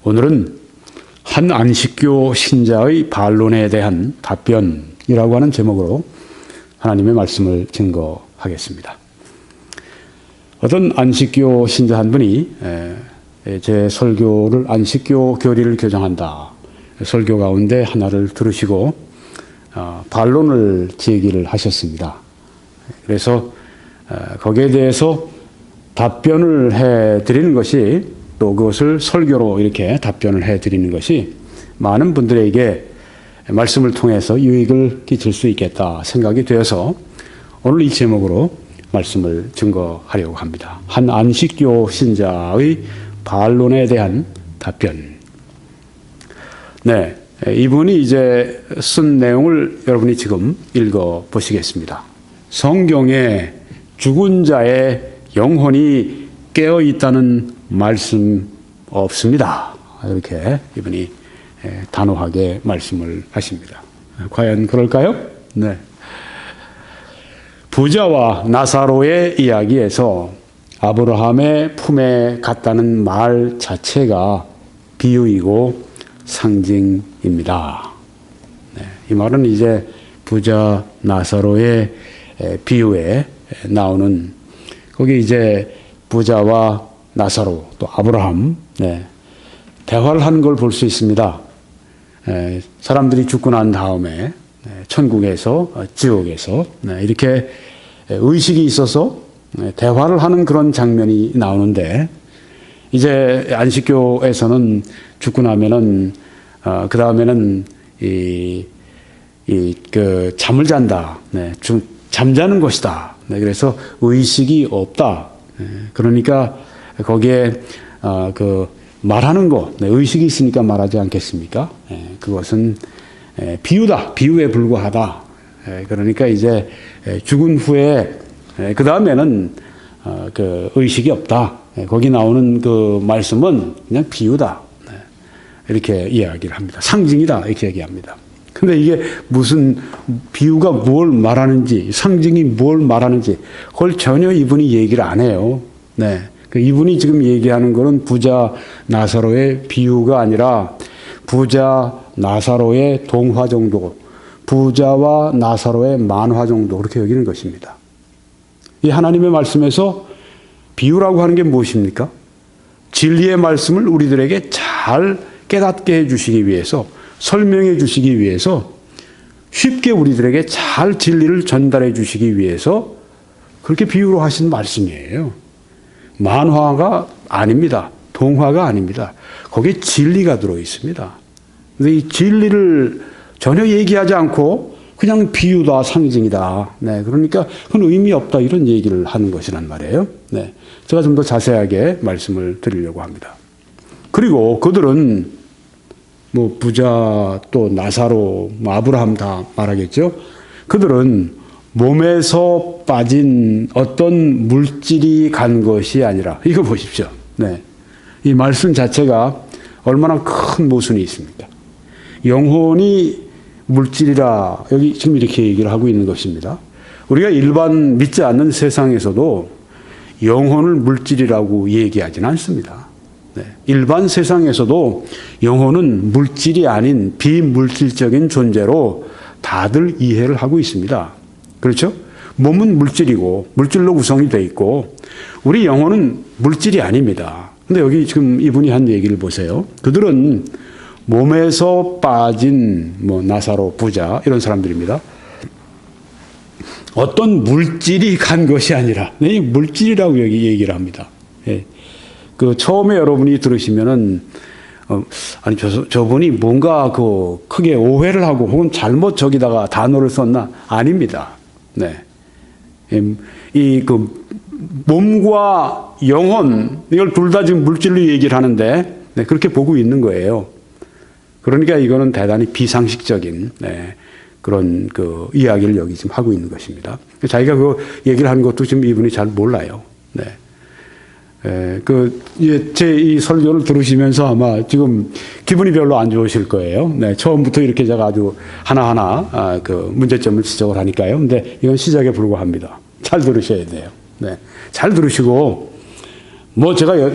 오늘은 한 안식교 신자의 반론에 대한 답변이라고 하는 제목으로 하나님의 말씀을 증거하겠습니다. 어떤 안식교 신자 한 분이 제 설교를 안식교 교리를 교정한다. 설교 가운데 하나를 들으시고 반론을 제기를 하셨습니다. 그래서 거기에 대해서 답변을 해드리는 것이 또 그것을 설교로 이렇게 답변을 해드리는 것이 많은 분들에게 말씀을 통해서 유익을 끼칠 수 있겠다 생각이 되어서 오늘 이 제목으로 말씀을 증거하려고 합니다. 한 안식교 신자의 반론에 대한 답변. 네, 이분이 이제 쓴 내용을 여러분이 지금 읽어 보시겠습니다. 성경에 죽은 자의 영혼이 깨어 있다는 말씀 없습니다. 이렇게 이분이 단호하게 말씀을 하십니다. 과연 그럴까요? 네. 부자와 나사로의 이야기에서 아브라함의 품에 갔다는 말 자체가 비유이고 상징입니다. 네. 이 말은 이제 부자 나사로의 비유에 나오는 거기 이제 부자와 나사로 또 아브라함 대화를 하는 걸 볼 수 있습니다. 사람들이 죽고 난 다음에 천국에서 지옥에서 이렇게 의식이 있어서 대화를 하는 그런 장면이 나오는데 이제 안식교에서는 죽고 나면은 그 다음에는 그 잠을 잔다. 잠자는 것이다. 그래서 의식이 없다. 그러니까 거기에 그 말하는 거 의식이 있으니까 말하지 않겠습니까? 그것은 비유다. 비유에 불과하다. 그러니까 이제 죽은 후에 그 다음에는 그 의식이 없다. 거기 나오는 그 말씀은 그냥 비유다. 이렇게 이야기를 합니다. 상징이다. 이렇게 얘기합니다. 근데 이게 무슨 비유가 뭘 말하는지, 상징이 뭘 말하는지, 그걸 전혀 이분이 얘기를 안 해요. 네. 이분이 지금 얘기하는 거는 부자 나사로의 비유가 아니라 부자 나사로의 동화 정도, 부자와 나사로의 만화 정도, 그렇게 여기는 것입니다. 이 하나님의 말씀에서 비유라고 하는 게 무엇입니까? 진리의 말씀을 우리들에게 잘 깨닫게 해주시기 위해서, 설명해 주시기 위해서, 쉽게 우리들에게 잘 진리를 전달해 주시기 위해서 그렇게 비유로 하신 말씀이에요. 만화가 아닙니다. 동화가 아닙니다. 거기에 진리가 들어 있습니다. 근데 이 진리를 전혀 얘기하지 않고 그냥 비유다, 상징이다. 그러니까 그건 의미 없다. 이런 얘기를 하는 것이란 말이에요. 제가 좀 더 자세하게 말씀을 드리려고 합니다. 그리고 그들은 부자 또 나사로 아브라함 다 말하겠죠. 그들은 몸에서 빠진 어떤 물질이 간 것이 아니라 이거 보십시오. 이 말씀 자체가 얼마나 큰 모순이 있습니까? 영혼이 물질이라 여기 지금 이렇게 얘기를 하고 있는 것입니다. 우리가 일반 믿지 않는 세상에서도 영혼을 물질이라고 얘기하지는 않습니다. 일반 세상에서도 영혼은 물질이 아닌 비물질적인 존재로 다들 이해를 하고 있습니다. 그렇죠? 몸은 물질이고 물질로 구성이 되어 있고 우리 영혼은 물질이 아닙니다. 근데 여기 지금 이분이 한 얘기를 보세요. 그들은 몸에서 빠진 나사로, 부자 이런 사람들입니다. 어떤 물질이 간 것이 아니라 물질이라고 여기 얘기를 합니다. 그 처음에 여러분이 들으시면은 아니 저분이 뭔가 그 크게 오해를 하고 혹은 잘못 저기다가 단어를 썼나? 아닙니다. 이 그 몸과 영혼 이걸 둘 다 지금 물질로 얘기를 하는데 그렇게 보고 있는 거예요. 그러니까 이거는 대단히 비상식적인 그런 그 이야기를 여기 지금 하고 있는 것입니다. 자기가 그 얘기를 하는 것도 지금 이분이 잘 몰라요. 제 이 설교를 들으시면서 아마 지금 기분이 별로 안 좋으실 거예요. 처음부터 이렇게 제가 아주 하나하나 그 문제점을 지적을 하니까요. 근데 이건 시작에 불과합니다. 잘 들으셔야 돼요. 잘 들으시고, 제가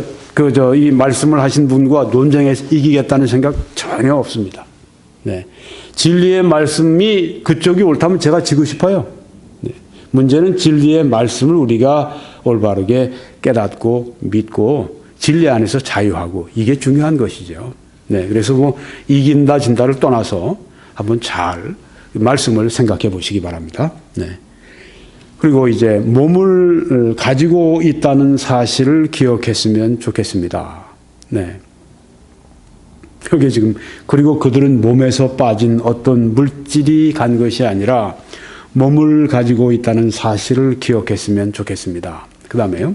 이 말씀을 하신 분과 논쟁에서 이기겠다는 생각 전혀 없습니다. 네. 진리의 말씀이 그쪽이 옳다면 제가 지고 싶어요. 네. 문제는 진리의 말씀을 우리가 올바르게 깨닫고 믿고 진리 안에서 자유하고 이게 중요한 것이죠. 네. 그래서 뭐 이긴다 진다를 떠나서 한번 잘 말씀을 생각해 보시기 바랍니다. 네. 그리고 이제 몸을 가지고 있다는 사실을 기억했으면 좋겠습니다. 네. 여기 지금 그리고 그들은 몸에서 빠진 어떤 물질이 간 것이 아니라 몸을 가지고 있다는 사실을 기억했으면 좋겠습니다. 그 다음에요.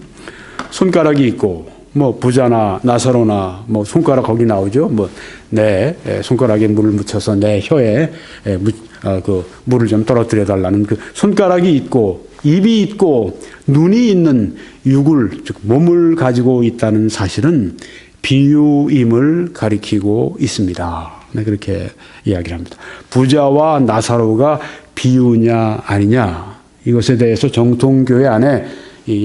손가락이 있고 뭐 부자나 나사로나 뭐 손가락 거기 나오죠. 뭐 내 손가락에 물을 묻혀서 내 혀에 그 물을 좀 떨어뜨려 달라는 그 손가락이 있고 입이 있고 눈이 있는 육을 즉 몸을 가지고 있다는 사실은 비유임을 가리키고 있습니다. 네, 그렇게 이야기를 합니다. 부자와 나사로가 비유냐 아니냐 이것에 대해서 정통교회 안에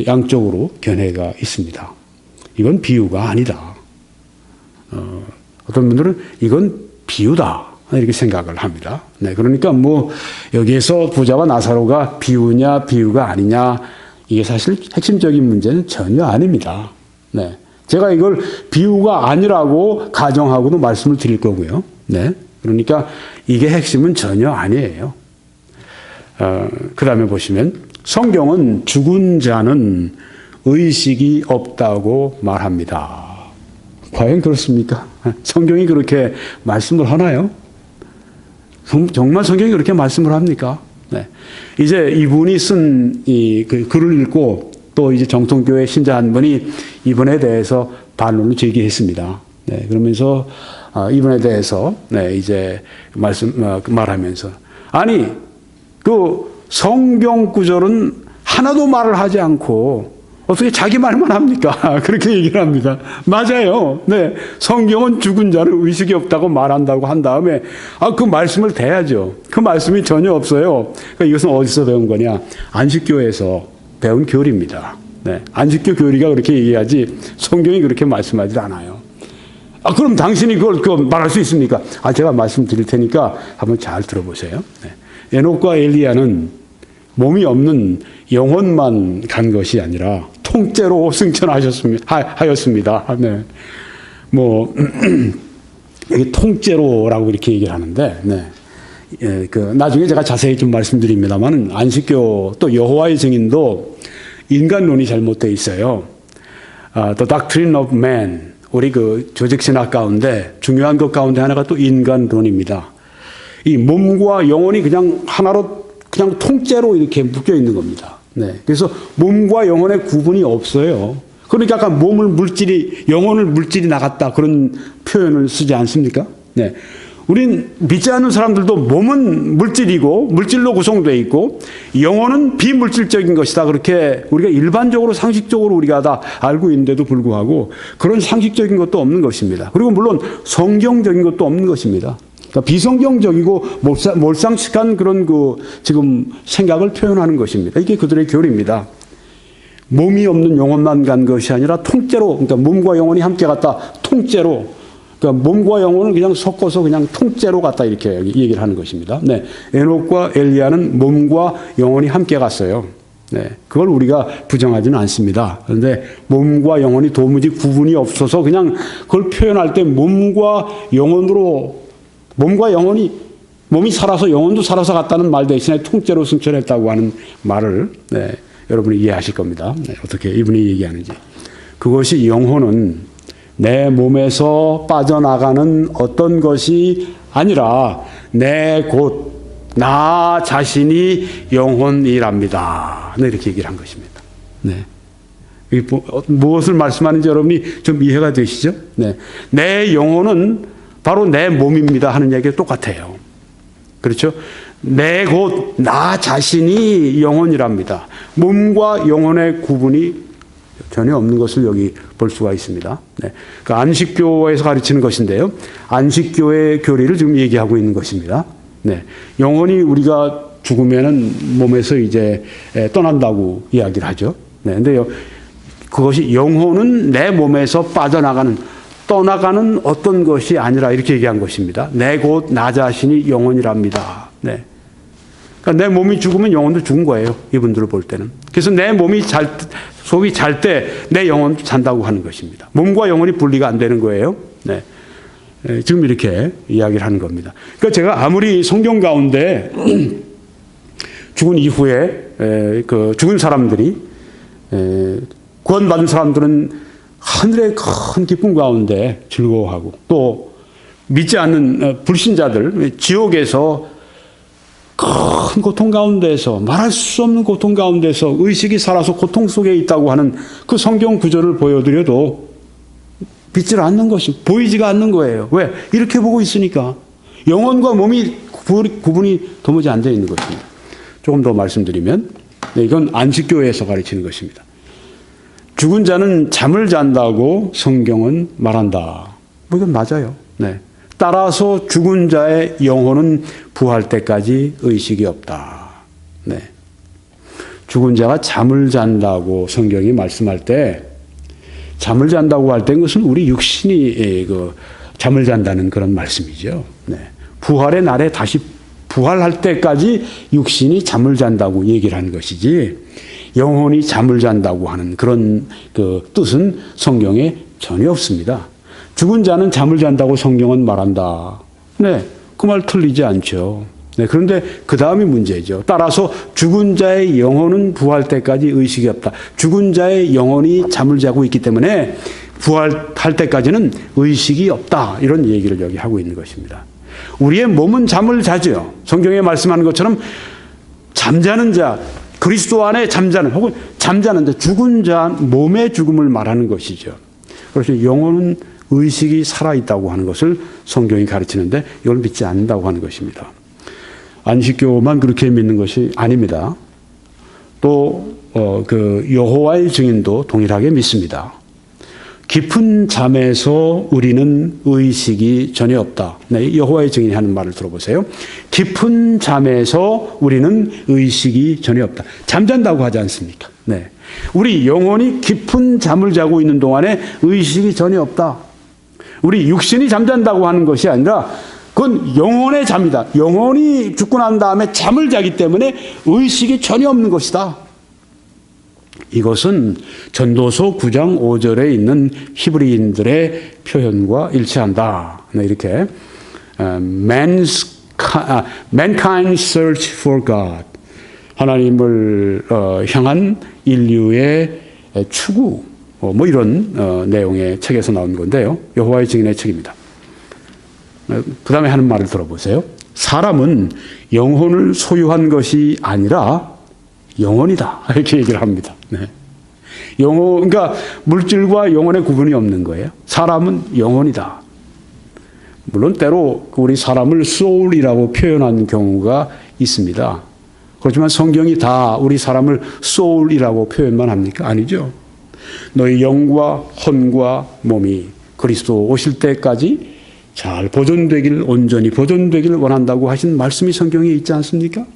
양쪽으로 견해가 있습니다. 이건 비유가 아니다. 어떤 분들은 이건 비유다 이렇게 생각을 합니다. 네, 그러니까 뭐 여기에서 부자와 나사로가 비유냐 비유가 아니냐 이게 사실 핵심적인 문제는 전혀 아닙니다. 네, 제가 이걸 비유가 아니라고 가정하고도 말씀을 드릴 거고요. 네, 그러니까 이게 핵심은 전혀 아니에요. 그 다음에 보시면 성경은 죽은 자는 의식이 없다고 말합니다. 과연 그렇습니까? 성경이 그렇게 말씀을 하나요? 정말 성경이 그렇게 말씀을 합니까? 네. 이제 이분이 쓴 그 글을 읽고 또 이제 정통교회 신자 한 분이 이분에 대해서 반론을 제기했습니다. 네. 그러면서 이분에 대해서 네, 이제 말하면서 아니 그 성경 구절은 하나도 말을 하지 않고 어떻게 자기 말만 합니까? 그렇게 얘기를 합니다. 맞아요. 네. 성경은 죽은 자를 의식이 없다고 말한다고 한 다음에, 그 말씀을 대야죠. 그 말씀이 전혀 없어요. 그러니까 이것은 어디서 배운 거냐? 안식교에서 배운 교리입니다. 네. 안식교 교리가 그렇게 얘기하지, 성경이 그렇게 말씀하지 않아요. 그럼 당신이 그걸 말할 수 있습니까? 제가 말씀드릴 테니까 한번 잘 들어보세요. 네. 에녹과 엘리야는 몸이 없는 영혼만 간 것이 아니라 통째로 승천하였습니다. 네. 뭐 여기 통째로라고 이렇게 얘기를 하는데, 네. 나중에 제가 자세히 좀 말씀드립니다만은 안식교 또 여호와의 증인도 인간론이 잘못되어 있어요. The Doctrine of Man 우리 그 조직 신학 가운데 중요한 것 가운데 하나가 또 인간론입니다. 이 몸과 영혼이 그냥 하나로 그냥 통째로 이렇게 묶여 있는 겁니다. 네. 그래서 몸과 영혼의 구분이 없어요. 그러니까 아까 영혼을 물질이 나갔다 그런 표현을 쓰지 않습니까? 네. 우린 믿지 않는 사람들도 몸은 물질이고 물질로 구성되어 있고 영혼은 비물질적인 것이다. 그렇게 우리가 일반적으로 상식적으로 우리가 다 알고 있는데도 불구하고 그런 상식적인 것도 없는 것입니다. 그리고 물론 성경적인 것도 없는 것입니다. 그러니까 비성경적이고 몰상식한 그런 지금 생각을 표현하는 것입니다. 이게 그들의 교리입니다. 몸이 없는 영혼만 간 것이 아니라 통째로, 그러니까 몸과 영혼이 함께 갔다 통째로, 그러니까 몸과 영혼을 그냥 섞어서 그냥 통째로 갔다 이렇게 얘기를 하는 것입니다. 네. 에녹과 엘리야는 몸과 영혼이 함께 갔어요. 네. 그걸 우리가 부정하지는 않습니다. 그런데 몸과 영혼이 도무지 구분이 없어서 그냥 그걸 표현할 때 몸과 영혼이 몸이 살아서 영혼도 살아서 갔다는 말 대신에 통째로 승천했다고 하는 말을 네, 여러분이 이해하실 겁니다. 네, 어떻게 이분이 얘기하는지. 그것이 영혼은 내 몸에서 빠져나가는 어떤 것이 아니라 내 곧 나 자신이 영혼이랍니다. 네, 이렇게 얘기를 한 것입니다. 네. 무엇을 말씀하는지 여러분이 좀 이해가 되시죠? 네. 내 영혼은 바로 내 몸입니다 하는 얘기가 똑같아요. 그렇죠? 내 곧 나 자신이 영혼이랍니다. 몸과 영혼의 구분이 전혀 없는 것을 여기 볼 수가 있습니다. 네. 그 안식교에서 가르치는 것인데요. 안식교의 교리를 지금 얘기하고 있는 것입니다. 네. 영혼이 우리가 죽으면은 몸에서 이제 떠난다고 이야기를 하죠. 네. 근데 그것이 영혼은 내 몸에서 빠져나가는 떠나가는 어떤 것이 아니라 이렇게 얘기한 것입니다. 내 곧 나 자신이 영혼이랍니다. 네. 그러니까 내 몸이 죽으면 영혼도 죽은 거예요. 이분들을 볼 때는. 그래서 내 몸이 속이 잘 때 내 영혼도 잔다고 하는 것입니다. 몸과 영혼이 분리가 안 되는 거예요. 네. 지금 이렇게 이야기를 하는 겁니다. 그러니까 제가 아무리 성경 가운데 죽은 이후에 그 죽은 사람들이 구원받은 사람들은 하늘의 큰 기쁨 가운데 즐거워하고 또 믿지 않는 불신자들 지옥에서 큰 고통 가운데서 말할 수 없는 고통 가운데서 의식이 살아서 고통 속에 있다고 하는 그 성경 구절을 보여드려도 믿질 않는 것이 보이지가 않는 거예요. 왜? 이렇게 보고 있으니까 영혼과 몸이 구분이 도무지 안 되어 있는 것입니다. 조금 더 말씀드리면 이건 안식교에서 가르치는 것입니다. 죽은 자는 잠을 잔다고 성경은 말한다. 뭐 이건 맞아요. 네. 따라서 죽은 자의 영혼은 부활 때까지 의식이 없다. 네. 죽은 자가 잠을 잔다고 성경이 말씀할 때 잠을 잔다고 할 때 그것은 우리 육신이 잠을 잔다는 그런 말씀이죠. 네. 부활의 날에 다시 부활할 때까지 육신이 잠을 잔다고 얘기를 하는 것이지 영혼이 잠을 잔다고 하는 그런 그 뜻은 성경에 전혀 없습니다. 죽은 자는 잠을 잔다고 성경은 말한다. 네, 그 말 틀리지 않죠. 네, 그런데 그 다음이 문제죠. 따라서 죽은 자의 영혼은 부활 때까지 의식이 없다. 죽은 자의 영혼이 잠을 자고 있기 때문에 부활할 때까지는 의식이 없다. 이런 얘기를 여기 하고 있는 것입니다. 우리의 몸은 잠을 자죠. 성경에 말씀하는 것처럼 잠자는 자, 그리스도 안에 잠자는 혹은 잠자는 자, 죽은 자, 몸의 죽음을 말하는 것이죠. 그래서 영혼은 의식이 살아있다고 하는 것을 성경이 가르치는데 이걸 믿지 않는다고 하는 것입니다. 안식교만 그렇게 믿는 것이 아닙니다. 또 그 여호와의 증인도 동일하게 믿습니다. 깊은 잠에서 우리는 의식이 전혀 없다. 네, 여호와의 증인이 하는 말을 들어보세요. 깊은 잠에서 우리는 의식이 전혀 없다. 잠잔다고 하지 않습니까? 네. 우리 영혼이 깊은 잠을 자고 있는 동안에 의식이 전혀 없다. 우리 육신이 잠잔다고 하는 것이 아니라 그건 영혼의 잠이다. 영혼이 죽고 난 다음에 잠을 자기 때문에 의식이 전혀 없는 것이다. 이것은 전도서 9장 5절에 있는 히브리인들의 표현과 일치한다. 네, 이렇게 mankind search for God, 하나님을 향한 인류의 추구, 뭐 이런 내용의 책에서 나온 건데요. 여호와의 증인의 책입니다. 그 다음에 하는 말을 들어보세요. 사람은 영혼을 소유한 것이 아니라 영혼이다. 이렇게 얘기를 합니다. 네. 영혼, 그러니까 물질과 영혼의 구분이 없는 거예요. 사람은 영혼이다. 물론 때로 우리 사람을 soul이라고 표현한 경우가 있습니다. 그렇지만 성경이 다 우리 사람을 soul이라고 표현만 합니까? 아니죠. 너희 영과 혼과 몸이 그리스도 오실 때까지 잘 보존되길, 온전히 보존되길 원한다고 하신 말씀이 성경에 있지 않습니까?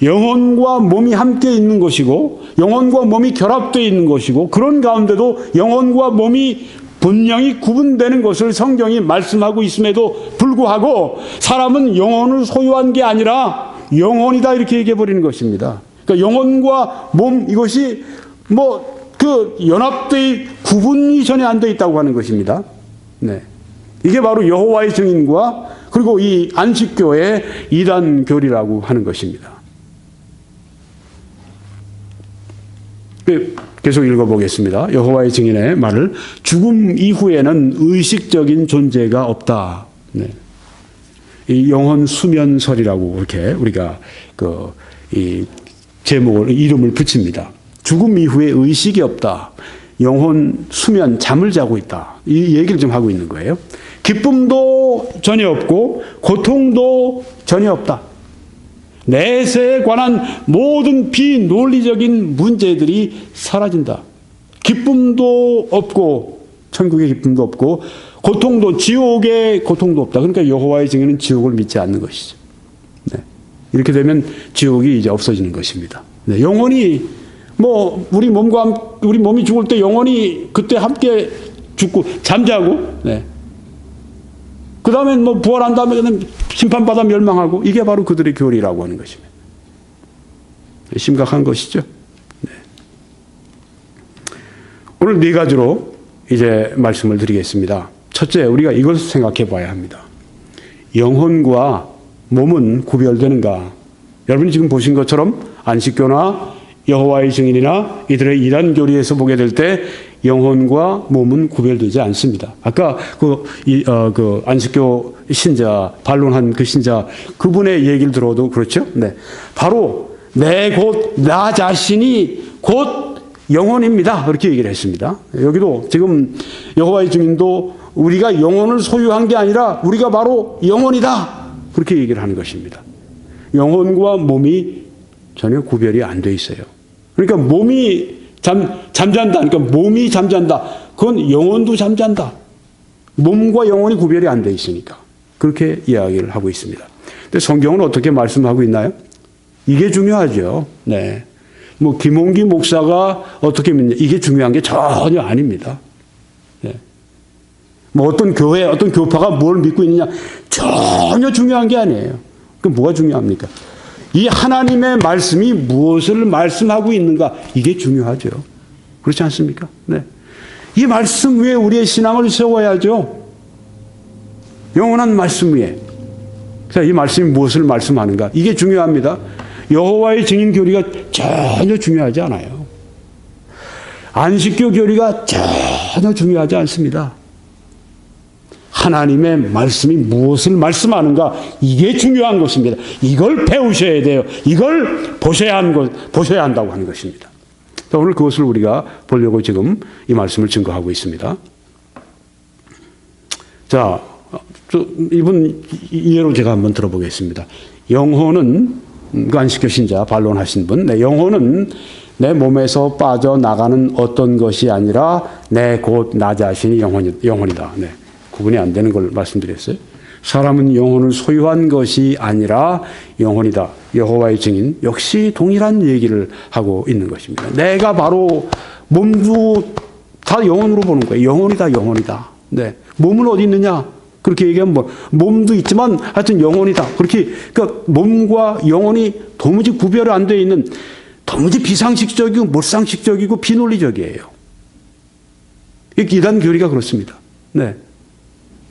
영혼과 몸이 함께 있는 것이고 영혼과 몸이 결합되어 있는 것이고 그런 가운데도 영혼과 몸이 분명히 구분되는 것을 성경이 말씀하고 있음에도 불구하고 사람은 영혼을 소유한 게 아니라 영혼이다 이렇게 얘기해 버리는 것입니다. 그러니까 영혼과 몸 이것이 연합되어 구분이 전혀 안 되어 있다고 하는 것입니다. 네. 이게 바로 여호와의 증인과 그리고 이 안식교의 이단 교리라고 하는 것입니다. 계속 읽어보겠습니다. 여호와의 증인의 말을 죽음 이후에는 의식적인 존재가 없다. 네. 이 영혼 수면설이라고 이렇게 우리가 이 제목을 이름을 붙입니다. 죽음 이후에 의식이 없다. 영혼 수면 잠을 자고 있다. 이 얘기를 좀 하고 있는 거예요. 기쁨도 전혀 없고 고통도 전혀 없다. 내세에 관한 모든 비논리적인 문제들이 사라진다. 기쁨도 없고 천국의 기쁨도 없고 고통도 지옥의 고통도 없다. 그러니까 여호와의 증인은 지옥을 믿지 않는 것이죠. 네. 이렇게 되면 지옥이 이제 없어지는 것입니다. 네. 영혼이 뭐 우리 몸이 죽을 때 영원히 그때 함께 죽고 잠자고, 네. 그 다음에 뭐 부활한 다음에 그냥 심판받아 멸망하고, 이게 바로 그들의 교리라고 하는 것입니다. 심각한 것이죠. 네. 오늘 네 가지로 이제 말씀을 드리겠습니다. 첫째, 우리가 이것을 생각해 봐야 합니다. 영혼과 몸은 구별되는가? 여러분이 지금 보신 것처럼 안식교나 여호와의 증인이나 이들의 이단 교리에서 보게 될 때 영혼과 몸은 구별되지 않습니다. 아까 그 안식교 신자, 반론한 그 신자, 그분의 얘기를 들어도 그렇죠? 네. 바로 곧 나 자신이 곧 영혼입니다. 그렇게 얘기를 했습니다. 여기도 지금 여호와의 증인도 우리가 영혼을 소유한 게 아니라 우리가 바로 영혼이다. 그렇게 얘기를 하는 것입니다. 영혼과 몸이 전혀 구별이 안 돼 있어요. 그러니까 몸이 잠잔다. 그러니까 몸이 잠잔다. 그건 영혼도 잠잔다. 몸과 영혼이 구별이 안 돼 있으니까. 그렇게 이야기를 하고 있습니다. 근데 성경은 어떻게 말씀하고 있나요? 이게 중요하죠. 네. 뭐 김홍기 목사가 어떻게 믿냐, 이게 중요한 게 전혀 아닙니다. 네. 뭐 어떤 교회, 어떤 교파가 뭘 믿고 있느냐, 전혀 중요한 게 아니에요. 그럼 뭐가 중요합니까? 이 하나님의 말씀이 무엇을 말씀하고 있는가, 이게 중요하죠. 그렇지 않습니까? 네. 이 말씀 위에 우리의 신앙을 세워야죠. 영원한 말씀 위에. 자, 이 말씀이 무엇을 말씀하는가, 이게 중요합니다. 여호와의 증인 교리가 전혀 중요하지 않아요. 안식교 교리가 전혀 중요하지 않습니다. 하나님의 말씀이 무엇을 말씀하는가, 이게 중요한 것입니다. 이걸 배우셔야 돼요. 이걸 보셔야 한다고 하는 것입니다. 오늘 그것을 우리가 보려고 지금 이 말씀을 증거하고 있습니다. 자, 이분 예로 제가 한번 들어보겠습니다. 영혼은, 그 안식교 신자 반론하신 분, 영혼은 내 몸에서 빠져나가는 어떤 것이 아니라 곧 나 자신이 영혼이다. 네. 구분이 안 되는 걸 말씀드렸어요. 사람은 영혼을 소유한 것이 아니라 영혼이다. 여호와의 증인 역시 동일한 얘기를 하고 있는 것입니다. 내가 바로 몸도 다 영혼으로 보는 거예요. 영혼이다. 네. 몸은 어디 있느냐? 그렇게 얘기하면 뭐 몸도 있지만 하여튼 영혼이다. 그렇게, 그러니까 몸과 영혼이 도무지 구별이 안 되어 있는, 도무지 비상식적이고 몰상식적이고 비논리적이에요. 이단 교리가 그렇습니다. 네.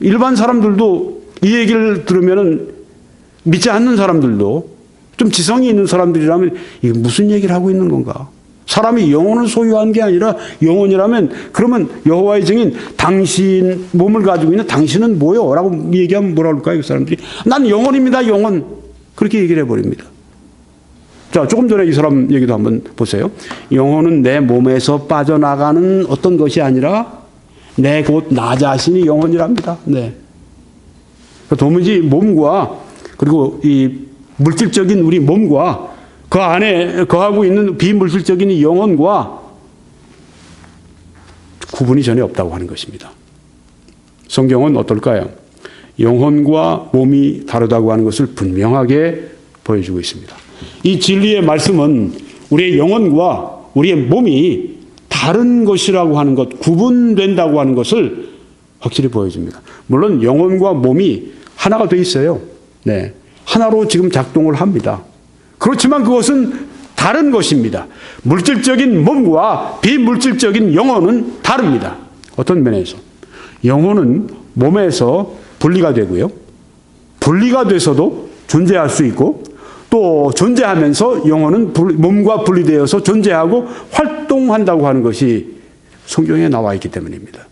일반 사람들도 이 얘기를 들으면은, 믿지 않는 사람들도, 좀 지성이 있는 사람들이라면 이게 무슨 얘기를 하고 있는 건가? 사람이 영혼을 소유한 게 아니라 영혼이라면, 그러면 여호와의 증인, 당신 몸을 가지고 있는 당신은 뭐요? 라고 얘기하면 뭐라 그럴까요? 그 사람들이 난 영혼입니다. 영혼. 그렇게 얘기를 해버립니다. 자, 조금 전에 이 사람 얘기도 한번 보세요. 영혼은 내 몸에서 빠져나가는 어떤 것이 아니라 곧 나 자신이 영혼이랍니다. 네. 도무지 몸과, 그리고 이 물질적인 우리 몸과 그 안에 거하고 있는 비물질적인 이 영혼과 구분이 전혀 없다고 하는 것입니다. 성경은 어떨까요? 영혼과 몸이 다르다고 하는 것을 분명하게 보여주고 있습니다. 이 진리의 말씀은 우리의 영혼과 우리의 몸이 다른 것이라고 하는 것, 구분된다고 하는 것을 확실히 보여줍니다. 물론 영혼과 몸이 하나가 돼 있어요. 네. 하나로 지금 작동을 합니다. 그렇지만 그것은 다른 것입니다. 물질적인 몸과 비물질적인 영혼은 다릅니다. 어떤 면에서. 영혼은 몸에서 분리가 되고요. 분리가 돼서도 존재할 수 있고, 또 존재하면서 영혼은 몸과 분리되어서 존재하고 활동한다고 하는 것이 성경에 나와 있기 때문입니다.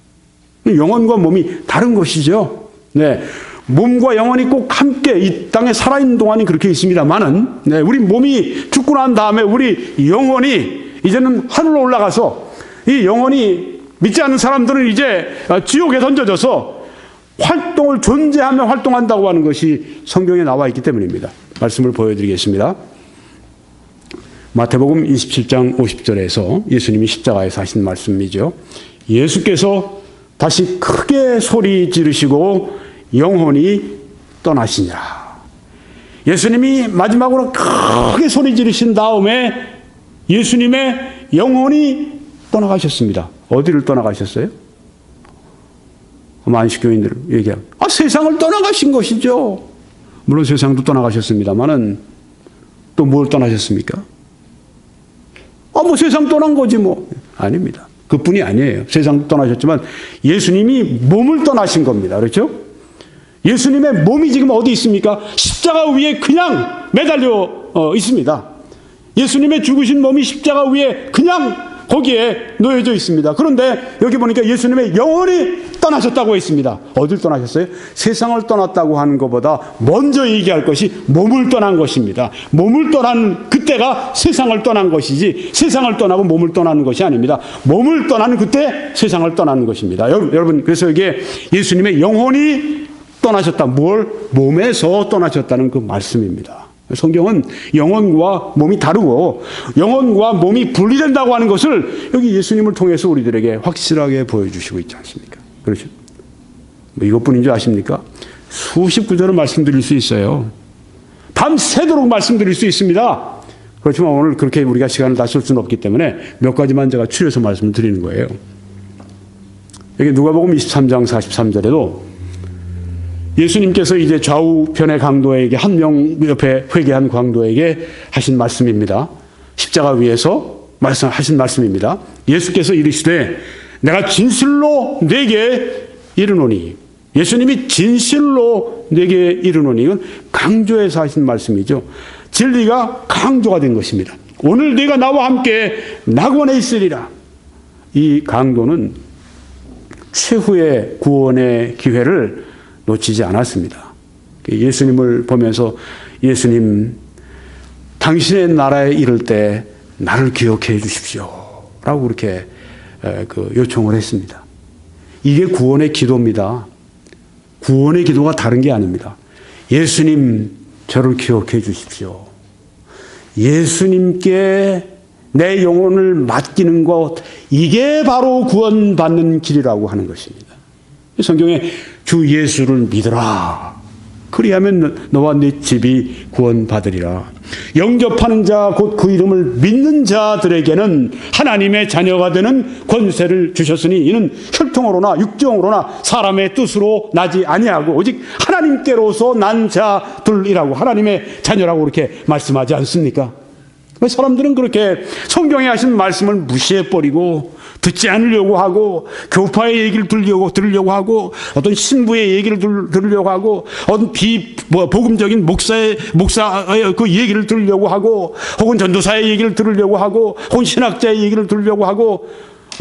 영혼과 몸이 다른 것이죠. 네. 몸과 영혼이 꼭 함께 이 땅에 살아있는 동안이 그렇게 있습니다만은, 네, 우리 몸이 죽고 난 다음에 우리 영혼이 이제는 하늘로 올라가서, 이 영혼이 믿지 않는 사람들은 이제 지옥에 던져져서 존재하며 활동한다고 하는 것이 성경에 나와 있기 때문입니다. 말씀을 보여드리겠습니다. 마태복음 27장 50절에서 예수님이 십자가에서 하신 말씀이죠. 예수께서 다시 크게 소리 지르시고 영혼이 떠나시니라. 예수님이 마지막으로 크게 소리 지르신 다음에 예수님의 영원히 떠나가셨습니다. 어디를 떠나가셨어요? 안식교인들 얘기하고 세상을 떠나가신 것이죠. 물론 세상도 떠나가셨습니다만은 또 뭘 떠나셨습니까? 뭐 세상 떠난 거지 뭐. 아닙니다. 그뿐이 아니에요. 세상도 떠나셨지만 예수님이 몸을 떠나신 겁니다. 그렇죠? 예수님의 몸이 지금 어디 있습니까? 십자가 위에 그냥 매달려 있습니다. 예수님의 죽으신 몸이 십자가 위에 그냥 거기에 놓여져 있습니다. 그런데 여기 보니까 예수님의 영혼이 떠나셨다고 했습니다. 어딜 떠나셨어요? 세상을 떠났다고 하는 것보다 먼저 얘기할 것이 몸을 떠난 것입니다. 몸을 떠난 그때가 세상을 떠난 것이지 세상을 떠나고 몸을 떠나는 것이 아닙니다. 몸을 떠난 그때 세상을 떠나는 것입니다. 여러분 그래서 이게 예수님의 영혼이 떠나셨다. 뭘? 몸에서 떠나셨다는 그 말씀입니다. 성경은 영혼과 몸이 다르고 영혼과 몸이 분리된다고 하는 것을 여기 예수님을 통해서 우리들에게 확실하게 보여주시고 있지 않습니까? 그렇죠? 이것뿐인 줄 아십니까? 수십 구절을 말씀드릴 수 있어요. 밤새도록 말씀드릴 수 있습니다. 그렇지만 오늘 그렇게 우리가 시간을 다 쓸 수는 없기 때문에 몇 가지만 제가 추려서 말씀을 드리는 거예요. 여기 누가복음 23장 43절에도 예수님께서 이제 좌우편의 강도에게 한 명 옆에 회개한 강도에게 하신 말씀입니다. 십자가 위에서 말씀하신 말씀입니다. 예수께서 이르시되 내가 진실로 네게 이르노니 예수님이 진실로 네게 이르노니 이건 강조해서 하신 말씀이죠. 진리가 강조가 된 것입니다. 오늘 네가 나와 함께 낙원에 있으리라. 이 강도는 최후의 구원의 기회를 놓치지 않았습니다. 예수님을 보면서 예수님 당신의 나라에 이를 때 나를 기억해 주십시오 라고 그렇게 요청을 했습니다. 이게 구원의 기도입니다. 구원의 기도가 다른 게 아닙니다. 예수님 저를 기억해 주십시오. 예수님께 내 영혼을 맡기는 것 이게 바로 구원받는 길이라고 하는 것입니다. 성경에 주 예수를 믿으라. 그리하면 너와 네 집이 구원받으리라. 영접하는 자 곧 그 이름을 믿는 자들에게는 하나님의 자녀가 되는 권세를 주셨으니 이는 혈통으로나 육정으로나 사람의 뜻으로 나지 아니하고 오직 하나님께로서 난 자들이라고 하나님의 자녀라고 그렇게 말씀하지 않습니까? 사람들은 그렇게 성경에 하신 말씀을 무시해버리고 듣지 않으려고 하고 교파의 얘기를 들으려고 하고 어떤 신부의 얘기를 들으려고 하고 어떤 복음적인 목사의 그 얘기를 들으려고 하고 혹은 전도사의 얘기를 들으려고 하고 혹은 신학자의 얘기를 들으려고 하고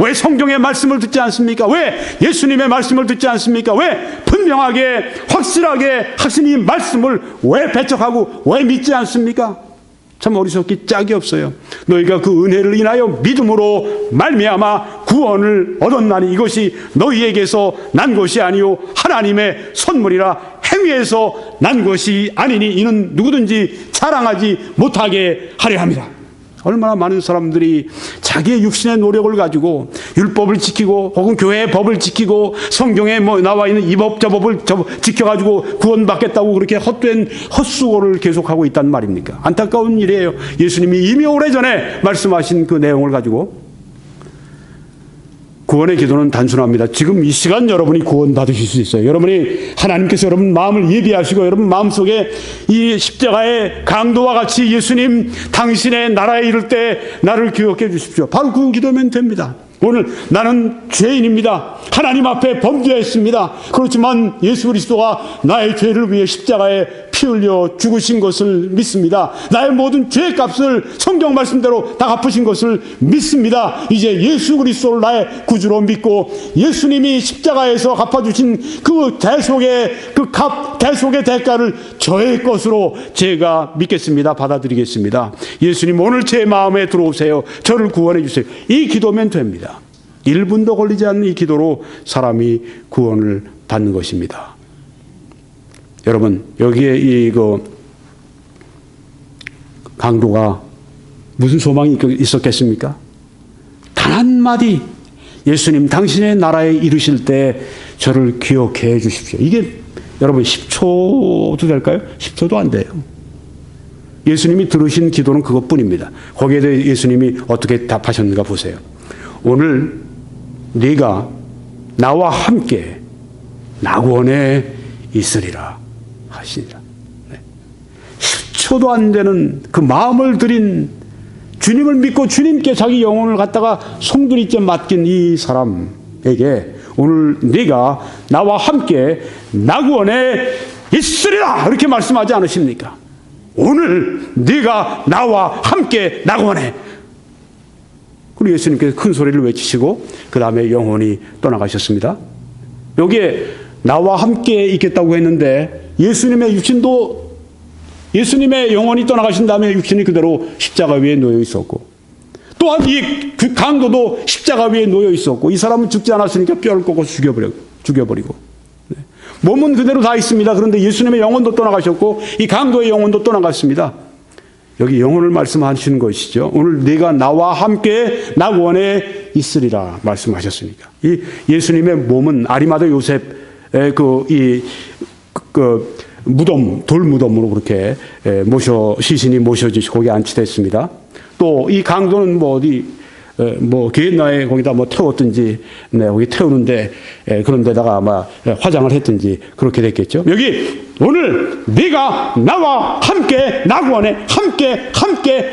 왜 성경의 말씀을 듣지 않습니까? 왜 예수님의 말씀을 듣지 않습니까? 왜 분명하게 확실하게 하신 이 말씀을 왜 배척하고 왜 믿지 않습니까? 참 어리석기 짝이 없어요. 너희가 그 은혜를 인하여 믿음으로 말미암아 구원을 얻었나니 이것이 너희에게서 난 것이 아니요 하나님의 선물이라. 행위에서 난 것이 아니니 이는 누구든지 자랑하지 못하게 하려 함이라. 얼마나 많은 사람들이 자기의 육신의 노력을 가지고 율법을 지키고 혹은 교회의 법을 지키고 성경에 나와 있는 이 법 저 법을 지켜가지고 구원받겠다고 그렇게 헛된 헛수고를 계속하고 있단 말입니까? 안타까운 일이에요. 예수님이 이미 오래전에 말씀하신 그 내용을 가지고 구원의 기도는 단순합니다. 지금 이 시간 여러분이 구원 받으실 수 있어요. 여러분이 하나님께서 여러분 마음을 예비하시고 여러분 마음속에 이 십자가의 강도와 같이 예수님 당신의 나라에 이를 때 나를 기억해 주십시오. 바로 그 기도면 됩니다. 오늘 나는 죄인입니다. 하나님 앞에 범죄했습니다. 그렇지만 예수 그리스도가 나의 죄를 위해 십자가에 피 흘려 죽으신 것을 믿습니다. 나의 모든 죄의 값을 성경 말씀대로 다 갚으신 것을 믿습니다. 이제 예수 그리스도를 나의 구주로 믿고 예수님이 십자가에서 갚아주신 그 대속의 대속의 대가를 저의 것으로 제가 믿겠습니다. 받아들이겠습니다. 예수님 오늘 제 마음에 들어오세요. 저를 구원해 주세요. 이 기도면 됩니다. 1분도 걸리지 않는 이 기도로 사람이 구원을 받는 것입니다. 여러분 여기에 이거 강도가 무슨 소망이 있었겠습니까? 단 한마디 예수님 당신의 나라에 이르실 때 저를 기억해 주십시오. 이게 여러분 10초도 될까요? 10초도 안 돼요. 예수님이 들으신 기도는 그것뿐입니다. 거기에 대해 예수님이 어떻게 답하셨는가 보세요. 오늘 네가 나와 함께 낙원에 있으리라 하시니라. 10초도 안 되는 그 마음을 들인, 주님을 믿고 주님께 자기 영혼을 갖다가 송두리째 맡긴 이 사람에게 오늘 네가 나와 함께 낙원에 있으리라 이렇게 말씀하지 않으십니까? 오늘 네가 나와 함께 낙원에. 그리고 예수님께서 큰 소리를 외치시고 그 다음에 영혼이 떠나가셨습니다. 여기에 나와 함께 있겠다고 했는데 예수님의 육신도, 예수님의 영혼이 떠나가신 다음에 육신이 그대로 십자가 위에 놓여 있었고, 또한 이 강도도 십자가 위에 놓여 있었고, 이 사람은 죽지 않았으니까 뼈를 꺾어 죽여버리고 몸은 그대로 다 있습니다. 그런데 예수님의 영혼도 떠나가셨고 이 강도의 영혼도 떠나갔습니다. 여기 영혼을 말씀하시는 것이죠. 오늘 네가 나와 함께 낙원에 있으리라 말씀하셨으니까. 이 예수님의 몸은 아리마다 요셉의 무덤, 돌 무덤으로 그렇게 시신이 모셔지시고 거기에 안치됐습니다. 또 이 강도는 게hen나에 거기다 태웠든지, 거기 태우는데, 그런 데다가 아마 화장을 했든지 그렇게 됐겠죠. 여기 오늘 네가 나와 함께 낙원에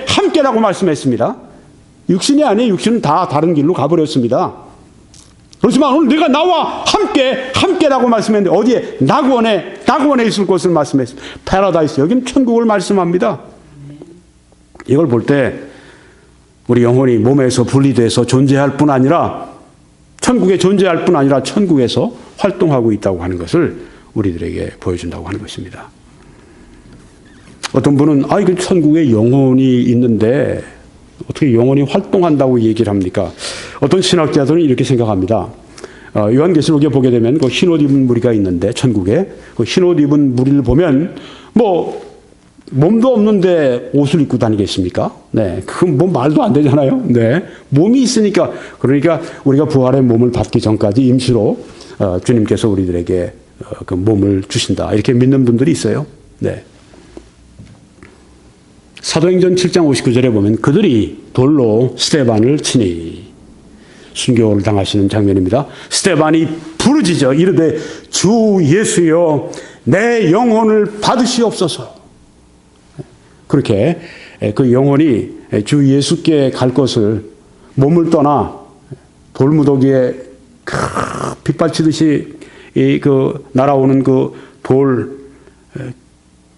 함께라고 말씀했습니다. 육신이 아니에요. 육신은 다 다른 길로 가버렸습니다. 그렇지만 오늘 네가 나와 함께라고 말씀했는데 어디에? 낙원에 있을 것을 말씀했습니다. 패러다이스, 여기는 천국을 말씀합니다. 이걸 볼 때 우리 영혼이 몸에서 분리돼서 존재할 뿐 아니라 천국에 존재할 뿐 아니라 천국에서 활동하고 있다고 하는 것을 우리들에게 보여준다고 하는 것입니다. 어떤 분은 이거 천국에 영혼이 있는데 어떻게 영혼이 활동한다고 얘기를 합니까? 어떤 신학자들은 이렇게 생각합니다. 요한계시록에 보게 되면 그 흰옷 입은 무리가 있는데 천국에 그 흰옷 입은 무리를 보면 몸도 없는데 옷을 입고 다니겠습니까? 네, 그건 말도 안 되잖아요. 네, 몸이 있으니까. 그러니까 우리가 부활의 몸을 받기 전까지 임시로 주님께서 우리들에게 그 몸을 주신다 이렇게 믿는 분들이 있어요. 네. 사도행전 7장 59절에 보면 그들이 돌로 스데반을 치니 순교를 당하시는 장면입니다. 스데반이 부르짖어 이르되 주 예수여 내 영혼을 받으시옵소서. 그렇게 그 영혼이 주 예수께 갈 것을 몸을 떠나 돌무더기에 빗발치듯이 날아오는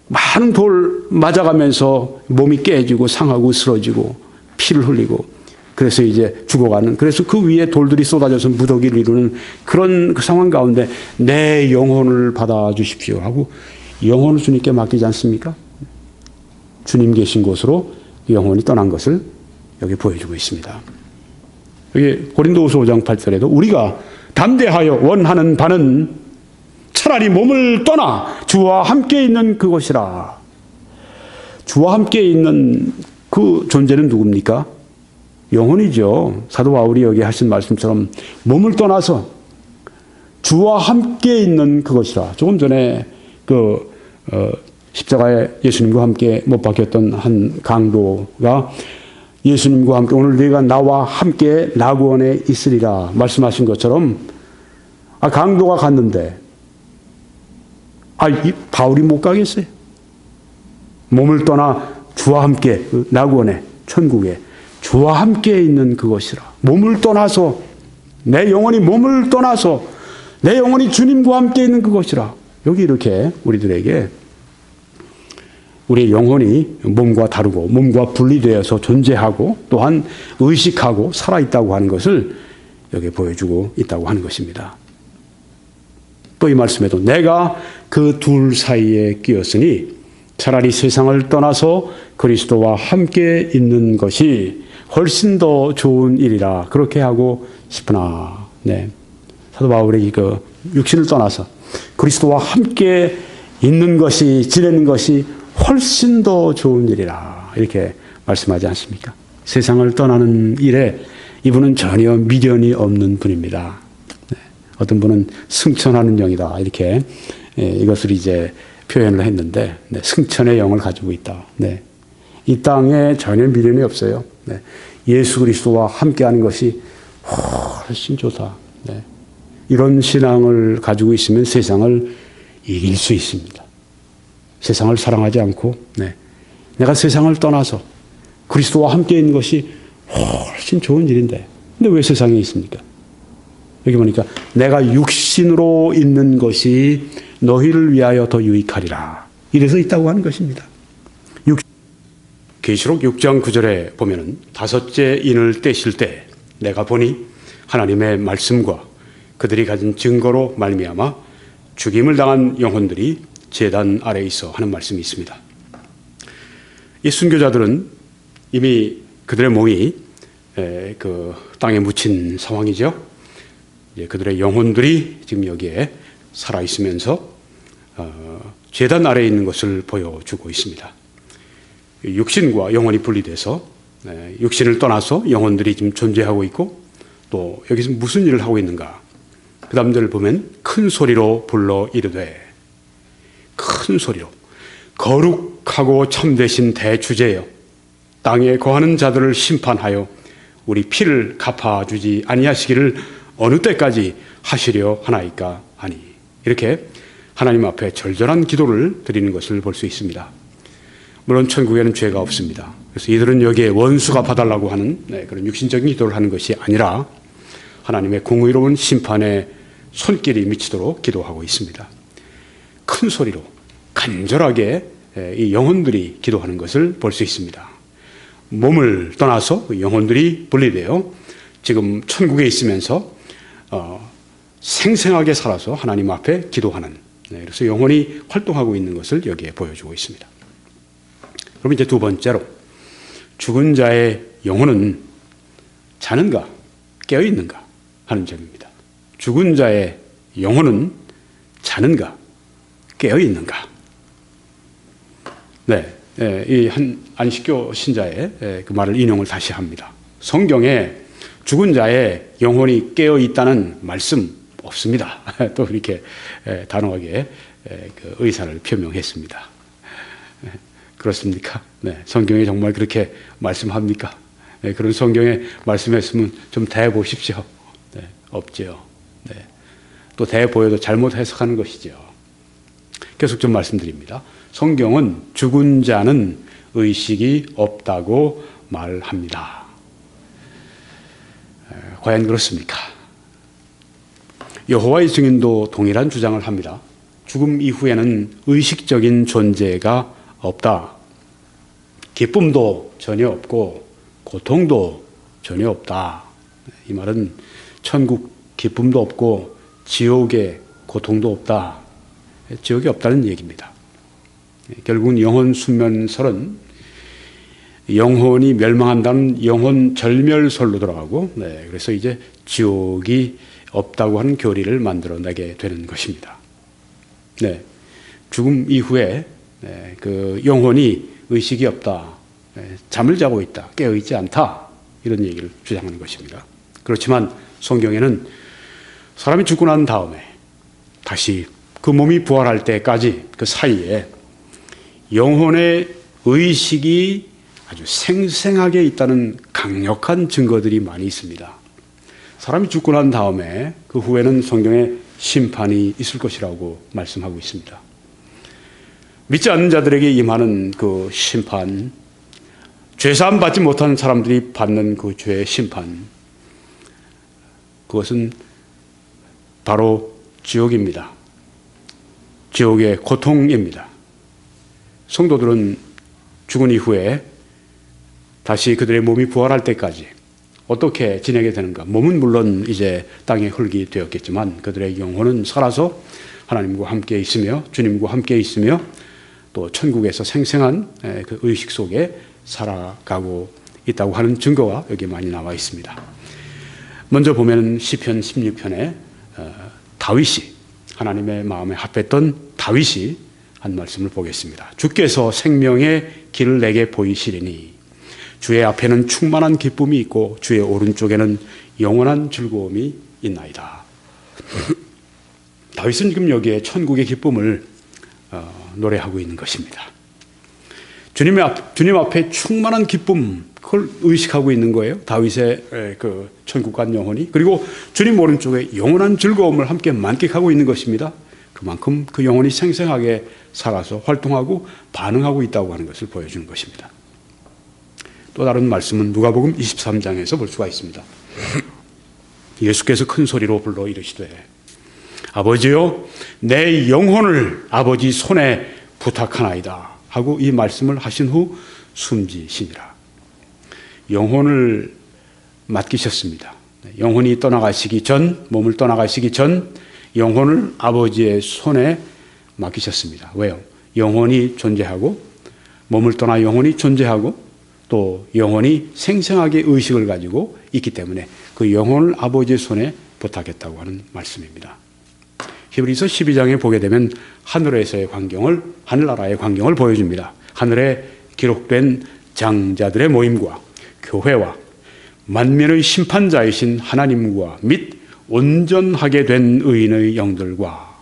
많은 돌 맞아가면서 몸이 깨지고 상하고 쓰러지고 피를 흘리고 그래서 이제 죽어가는, 그래서 그 위에 돌들이 쏟아져서 무더기를 이루는 그런 그 상황 가운데 내 영혼을 받아주십시오 하고 영혼을 주님께 맡기지 않습니까? 주님 계신 곳으로 영혼이 떠난 것을 여기 보여주고 있습니다. 여기 고린도후서 5장 8절에도 우리가 담대하여 원하는 바는 차라리 몸을 떠나 주와 함께 있는 그것이라. 주와 함께 있는 그 존재는 누굽니까? 영혼이죠. 사도 바울이 여기 하신 말씀처럼 몸을 떠나서 주와 함께 있는 그것이라. 조금 전에 십자가에 예수님과 함께 못 박혔던 한 강도가 예수님과 함께 오늘 네가 나와 함께 낙원에 있으리라 말씀하신 것처럼 강도가 갔는데 바울이 못 가겠어요? 몸을 떠나 주와 함께 낙원에 천국에 주와 함께 있는 그것이라. 몸을 떠나서 내 영혼이 몸을 떠나서 내 영혼이 주님과 함께 있는 그것이라. 여기 이렇게 우리들에게 우리의 영혼이 몸과 다르고 몸과 분리되어서 존재하고 또한 의식하고 살아있다고 하는 것을 여기 보여주고 있다고 하는 것입니다. 또 이 말씀에도 내가 그 둘 사이에 끼었으니 차라리 세상을 떠나서 그리스도와 함께 있는 것이 훨씬 더 좋은 일이라 그렇게 하고 싶으나. 네. 사도 바울이 육신을 떠나서 그리스도와 함께 있는 것이, 지내는 것이 훨씬 더 좋은 일이라 이렇게 말씀하지 않습니까? 세상을 떠나는 일에 이분은 전혀 미련이 없는 분입니다. 네. 어떤 분은 승천하는 영이다 이렇게 이것을 이제 표현을 했는데, 네. 승천의 영을 가지고 있다. 네. 이 땅에 전혀 미련이 없어요. 네. 예수 그리스도와 함께하는 것이 훨씬 좋다. 네. 이런 신앙을 가지고 있으면 세상을 이길 수 있습니다. 세상을 사랑하지 않고 내가 세상을 떠나서 그리스도와 함께 있는 것이 훨씬 좋은 일인데 근데 왜 세상에 있습니까? 여기 보니까 내가 육신으로 있는 것이 너희를 위하여 더 유익하리라. 이래서 있다고 하는 것입니다. 계시록 6장 9절에 보면은 다섯째 인을 떼실 때 내가 보니 하나님의 말씀과 그들이 가진 증거로 말미암아 죽임을 당한 영혼들이 제단 아래에 있어 하는 말씀이 있습니다. 이 순교자들은 이미 그들의 몸이 그 땅에 묻힌 상황이죠. 그들의 영혼들이 지금 여기에 살아 있으면서 제단 아래에 있는 것을 보여주고 있습니다. 육신과 영혼이 분리돼서 육신을 떠나서 영혼들이 지금 존재하고 있고 또 여기서 무슨 일을 하고 있는가? 그 다음 절을 보면 큰 소리로 불러 이르되 큰 소리로 거룩하고 참되신 대주제여 땅에 거하는 자들을 심판하여 우리 피를 갚아주지 아니하시기를 어느 때까지 하시려 하나이까 하니 이렇게 하나님 앞에 절절한 기도를 드리는 것을 볼 수 있습니다. 물론 천국에는 죄가 없습니다. 그래서 이들은 여기에 원수가 봐달라고 하는 그런 육신적인 기도를 하는 것이 아니라 하나님의 공의로운 심판의 손길이 미치도록 기도하고 있습니다. 큰 소리로 간절하게 이 영혼들이 기도하는 것을 볼 수 있습니다. 몸을 떠나서 영혼들이 분리되어 지금 천국에 있으면서 생생하게 살아서 하나님 앞에 기도하는 그래서 영혼이 활동하고 있는 것을 여기에 보여주고 있습니다. 그럼 이제 두 번째로 죽은 자의 영혼은 자는가 깨어 있는가 하는 점입니다. 죽은 자의 영혼은 자는가 깨어 있는가. 이 한 안식교 신자의 그 말을 인용을 다시 합니다. 성경에 죽은 자의 영혼이 깨어 있다는 말씀 없습니다. 또 이렇게 단호하게 그 의사를 표명했습니다. 그렇습니까? 성경에 정말 그렇게 말씀합니까? 그런 성경에 말씀했으면 좀 대보십시오. 없지요. 또 대보여도 잘못 해석하는 것이죠. 계속 좀 말씀드립니다. 성경은 죽은 자는 의식이 없다고 말합니다. 과연 그렇습니까? 여호와의 증인도 동일한 주장을 합니다. 죽음 이후에는 의식적인 존재가 없다. 기쁨도 전혀 없고 고통도 전혀 없다. 이 말은 천국 기쁨도 없고 지옥의 고통도 없다. 지옥이 없다는 얘기입니다. 결국은 영혼 순면설은 영혼이 멸망한다는 영혼 절멸설로 돌아가고 그래서 이제 지옥이 없다고 하는 교리를 만들어내게 되는 것입니다. 죽음 이후에 그 영혼이 의식이 없다. 잠을 자고 있다. 깨어있지 않다. 이런 얘기를 주장하는 것입니다. 그렇지만 성경에는 사람이 죽고 난 다음에 다시 그 몸이 부활할 때까지 그 사이에 영혼의 의식이 아주 생생하게 있다는 강력한 증거들이 많이 있습니다. 사람이 죽고 난 다음에 그 후에는 성경에 심판이 있을 것이라고 말씀하고 있습니다. 믿지 않는 자들에게 임하는 그 심판, 죄사함 받지 못한 사람들이 받는 그 죄의 심판, 그것은 바로 지옥입니다. 지옥의 고통입니다. 성도들은 죽은 이후에 다시 그들의 몸이 부활할 때까지 어떻게 지내게 되는가? 몸은 물론 이제 땅에 흙이 되었겠지만 그들의 영혼은 살아서 하나님과 함께 있으며 주님과 함께 있으며 또 천국에서 생생한 그 의식 속에 살아가고 있다고 하는 증거가 여기 많이 나와 있습니다. 먼저 보면 시편 16편에 다윗이 하나님의 마음에 합했던 다윗이 한 말씀을 보겠습니다. 주께서 생명의 길을 내게 보이시리니 주의 앞에는 충만한 기쁨이 있고 주의 오른쪽에는 영원한 즐거움이 있나이다. 다윗은 지금 여기에 천국의 기쁨을 노래하고 있는 것입니다. 주님 앞에 충만한 기쁨, 그걸 의식하고 있는 거예요. 다윗의 그 천국 간 영혼이. 그리고 주님 오른쪽에 영원한 즐거움을 함께 만끽하고 있는 것입니다. 그만큼 그 영혼이 생생하게 살아서 활동하고 반응하고 있다고 하는 것을 보여주는 것입니다. 또 다른 말씀은 누가복음 23장에서 볼 수가 있습니다. 예수께서 큰 소리로 불러 이르시되 아버지여 내 영혼을 아버지 손에 부탁하나이다 하고 이 말씀을 하신 후 숨지시니라. 영혼을 맡기셨습니다. 영혼이 떠나가시기 전, 몸을 떠나가시기 전 영혼을 아버지의 손에 맡기셨습니다. 왜요? 영혼이 존재하고 몸을 떠나 영혼이 존재하고 또 영혼이 생생하게 의식을 가지고 있기 때문에 그 영혼을 아버지의 손에 부탁했다고 하는 말씀입니다. 히브리서 12장에 보게 되면 하늘에서의 광경을, 하늘나라의 광경을 보여줍니다. 하늘에 기록된 장자들의 모임과 교회와 만민의 심판자이신 하나님과 및 온전하게 된 의인의 영들과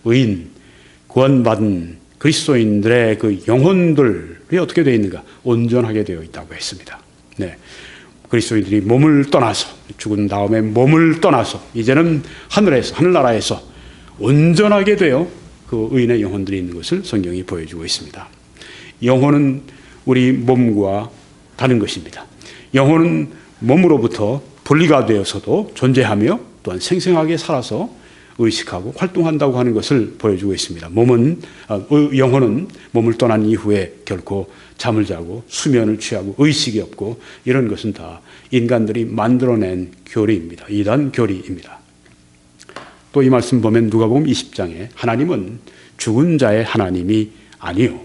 의인, 구원받은 그리스도인들의 그 영혼들이 어떻게 되어 있는가? 온전하게 되어 있다고 했습니다. 네. 그리스도인들이 몸을 떠나서, 죽은 다음에 몸을 떠나서 이제는 하늘에서, 하늘나라에서 온전하게 되어 그 의인의 영혼들이 있는 것을 성경이 보여주고 있습니다. 영혼은 우리 몸과 다른 것입니다. 영혼은 몸으로부터 분리가 되어서도 존재하며 또한 생생하게 살아서 의식하고 활동한다고 하는 것을 보여주고 있습니다. 영혼은 몸을 떠난 이후에 결코 잠을 자고 수면을 취하고 의식이 없고 이런 것은 다 인간들이 만들어낸 교리입니다. 이단 교리입니다. 또 이 말씀 보면 누가복음 20장에 하나님은 죽은 자의 하나님이 아니요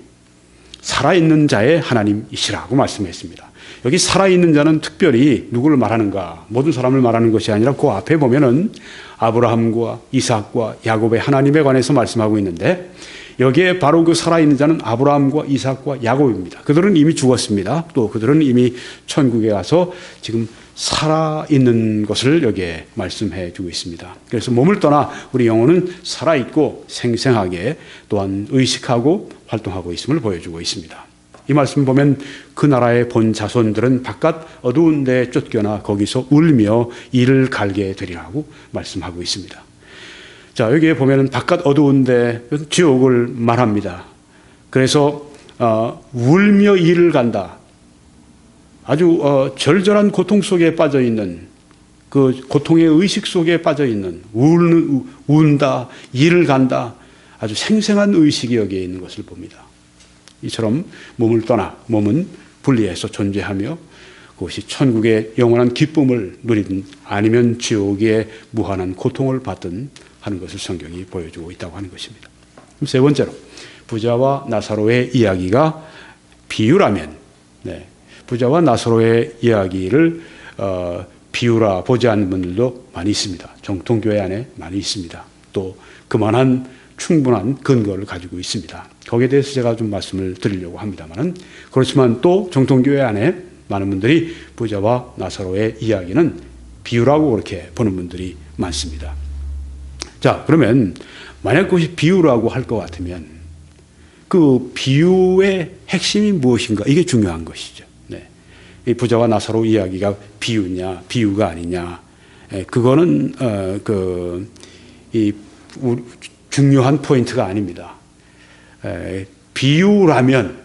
살아있는 자의 하나님이시라고 말씀했습니다. 여기 살아있는 자는 특별히 누구를 말하는가? 모든 사람을 말하는 것이 아니라 그 앞에 보면은 아브라함과 이삭과 야곱의 하나님에 관해서 말씀하고 있는데 여기에 바로 그 살아있는 자는 아브라함과 이삭과 야곱입니다. 그들은 이미 죽었습니다. 또 그들은 이미 천국에 가서 지금 살아있는 것을 여기에 말씀해 주고 있습니다. 그래서 몸을 떠나 우리 영혼은 살아있고 생생하게 또한 의식하고 활동하고 있음을 보여주고 있습니다. 이 말씀 보면 그 나라의 본 자손들은 바깥 어두운 데에 쫓겨나 거기서 울며 이를 갈게 되리라고 말씀하고 있습니다. 자, 여기에 보면은 바깥 어두운 데 지옥을 말합니다. 그래서 울며 이를 간다. 아주 절절한 고통 속에 빠져 있는 그 고통의 의식 속에 빠져 있는 운다, 이를 간다. 아주 생생한 의식이 여기에 있는 것을 봅니다. 이처럼 몸을 떠나 몸은 분리해서 존재하며 그것이 천국의 영원한 기쁨을 누리든 아니면 지옥의 무한한 고통을 받든 하는 것을 성경이 보여주고 있다고 하는 것입니다. 세 번째로 부자와 나사로의 이야기가 비유라면 부자와 나사로의 이야기를 비유라 보지 않는 분들도 많이 있습니다. 정통교회 안에 많이 있습니다. 또 그만한 충분한 근거를 가지고 있습니다. 거기에 대해서 제가 좀 말씀을 드리려고 합니다만은 그렇지만 또 정통교회 안에 많은 분들이 부자와 나사로의 이야기는 비유라고 그렇게 보는 분들이 많습니다. 자, 그러면 만약 그것이 비유라고 할 것 같으면 그 비유의 핵심이 무엇인가? 이게 중요한 것이죠. 네. 이 부자와 나사로 이야기가 비유냐, 비유가 아니냐? 그거는 중요한 포인트가 아닙니다. 비유라면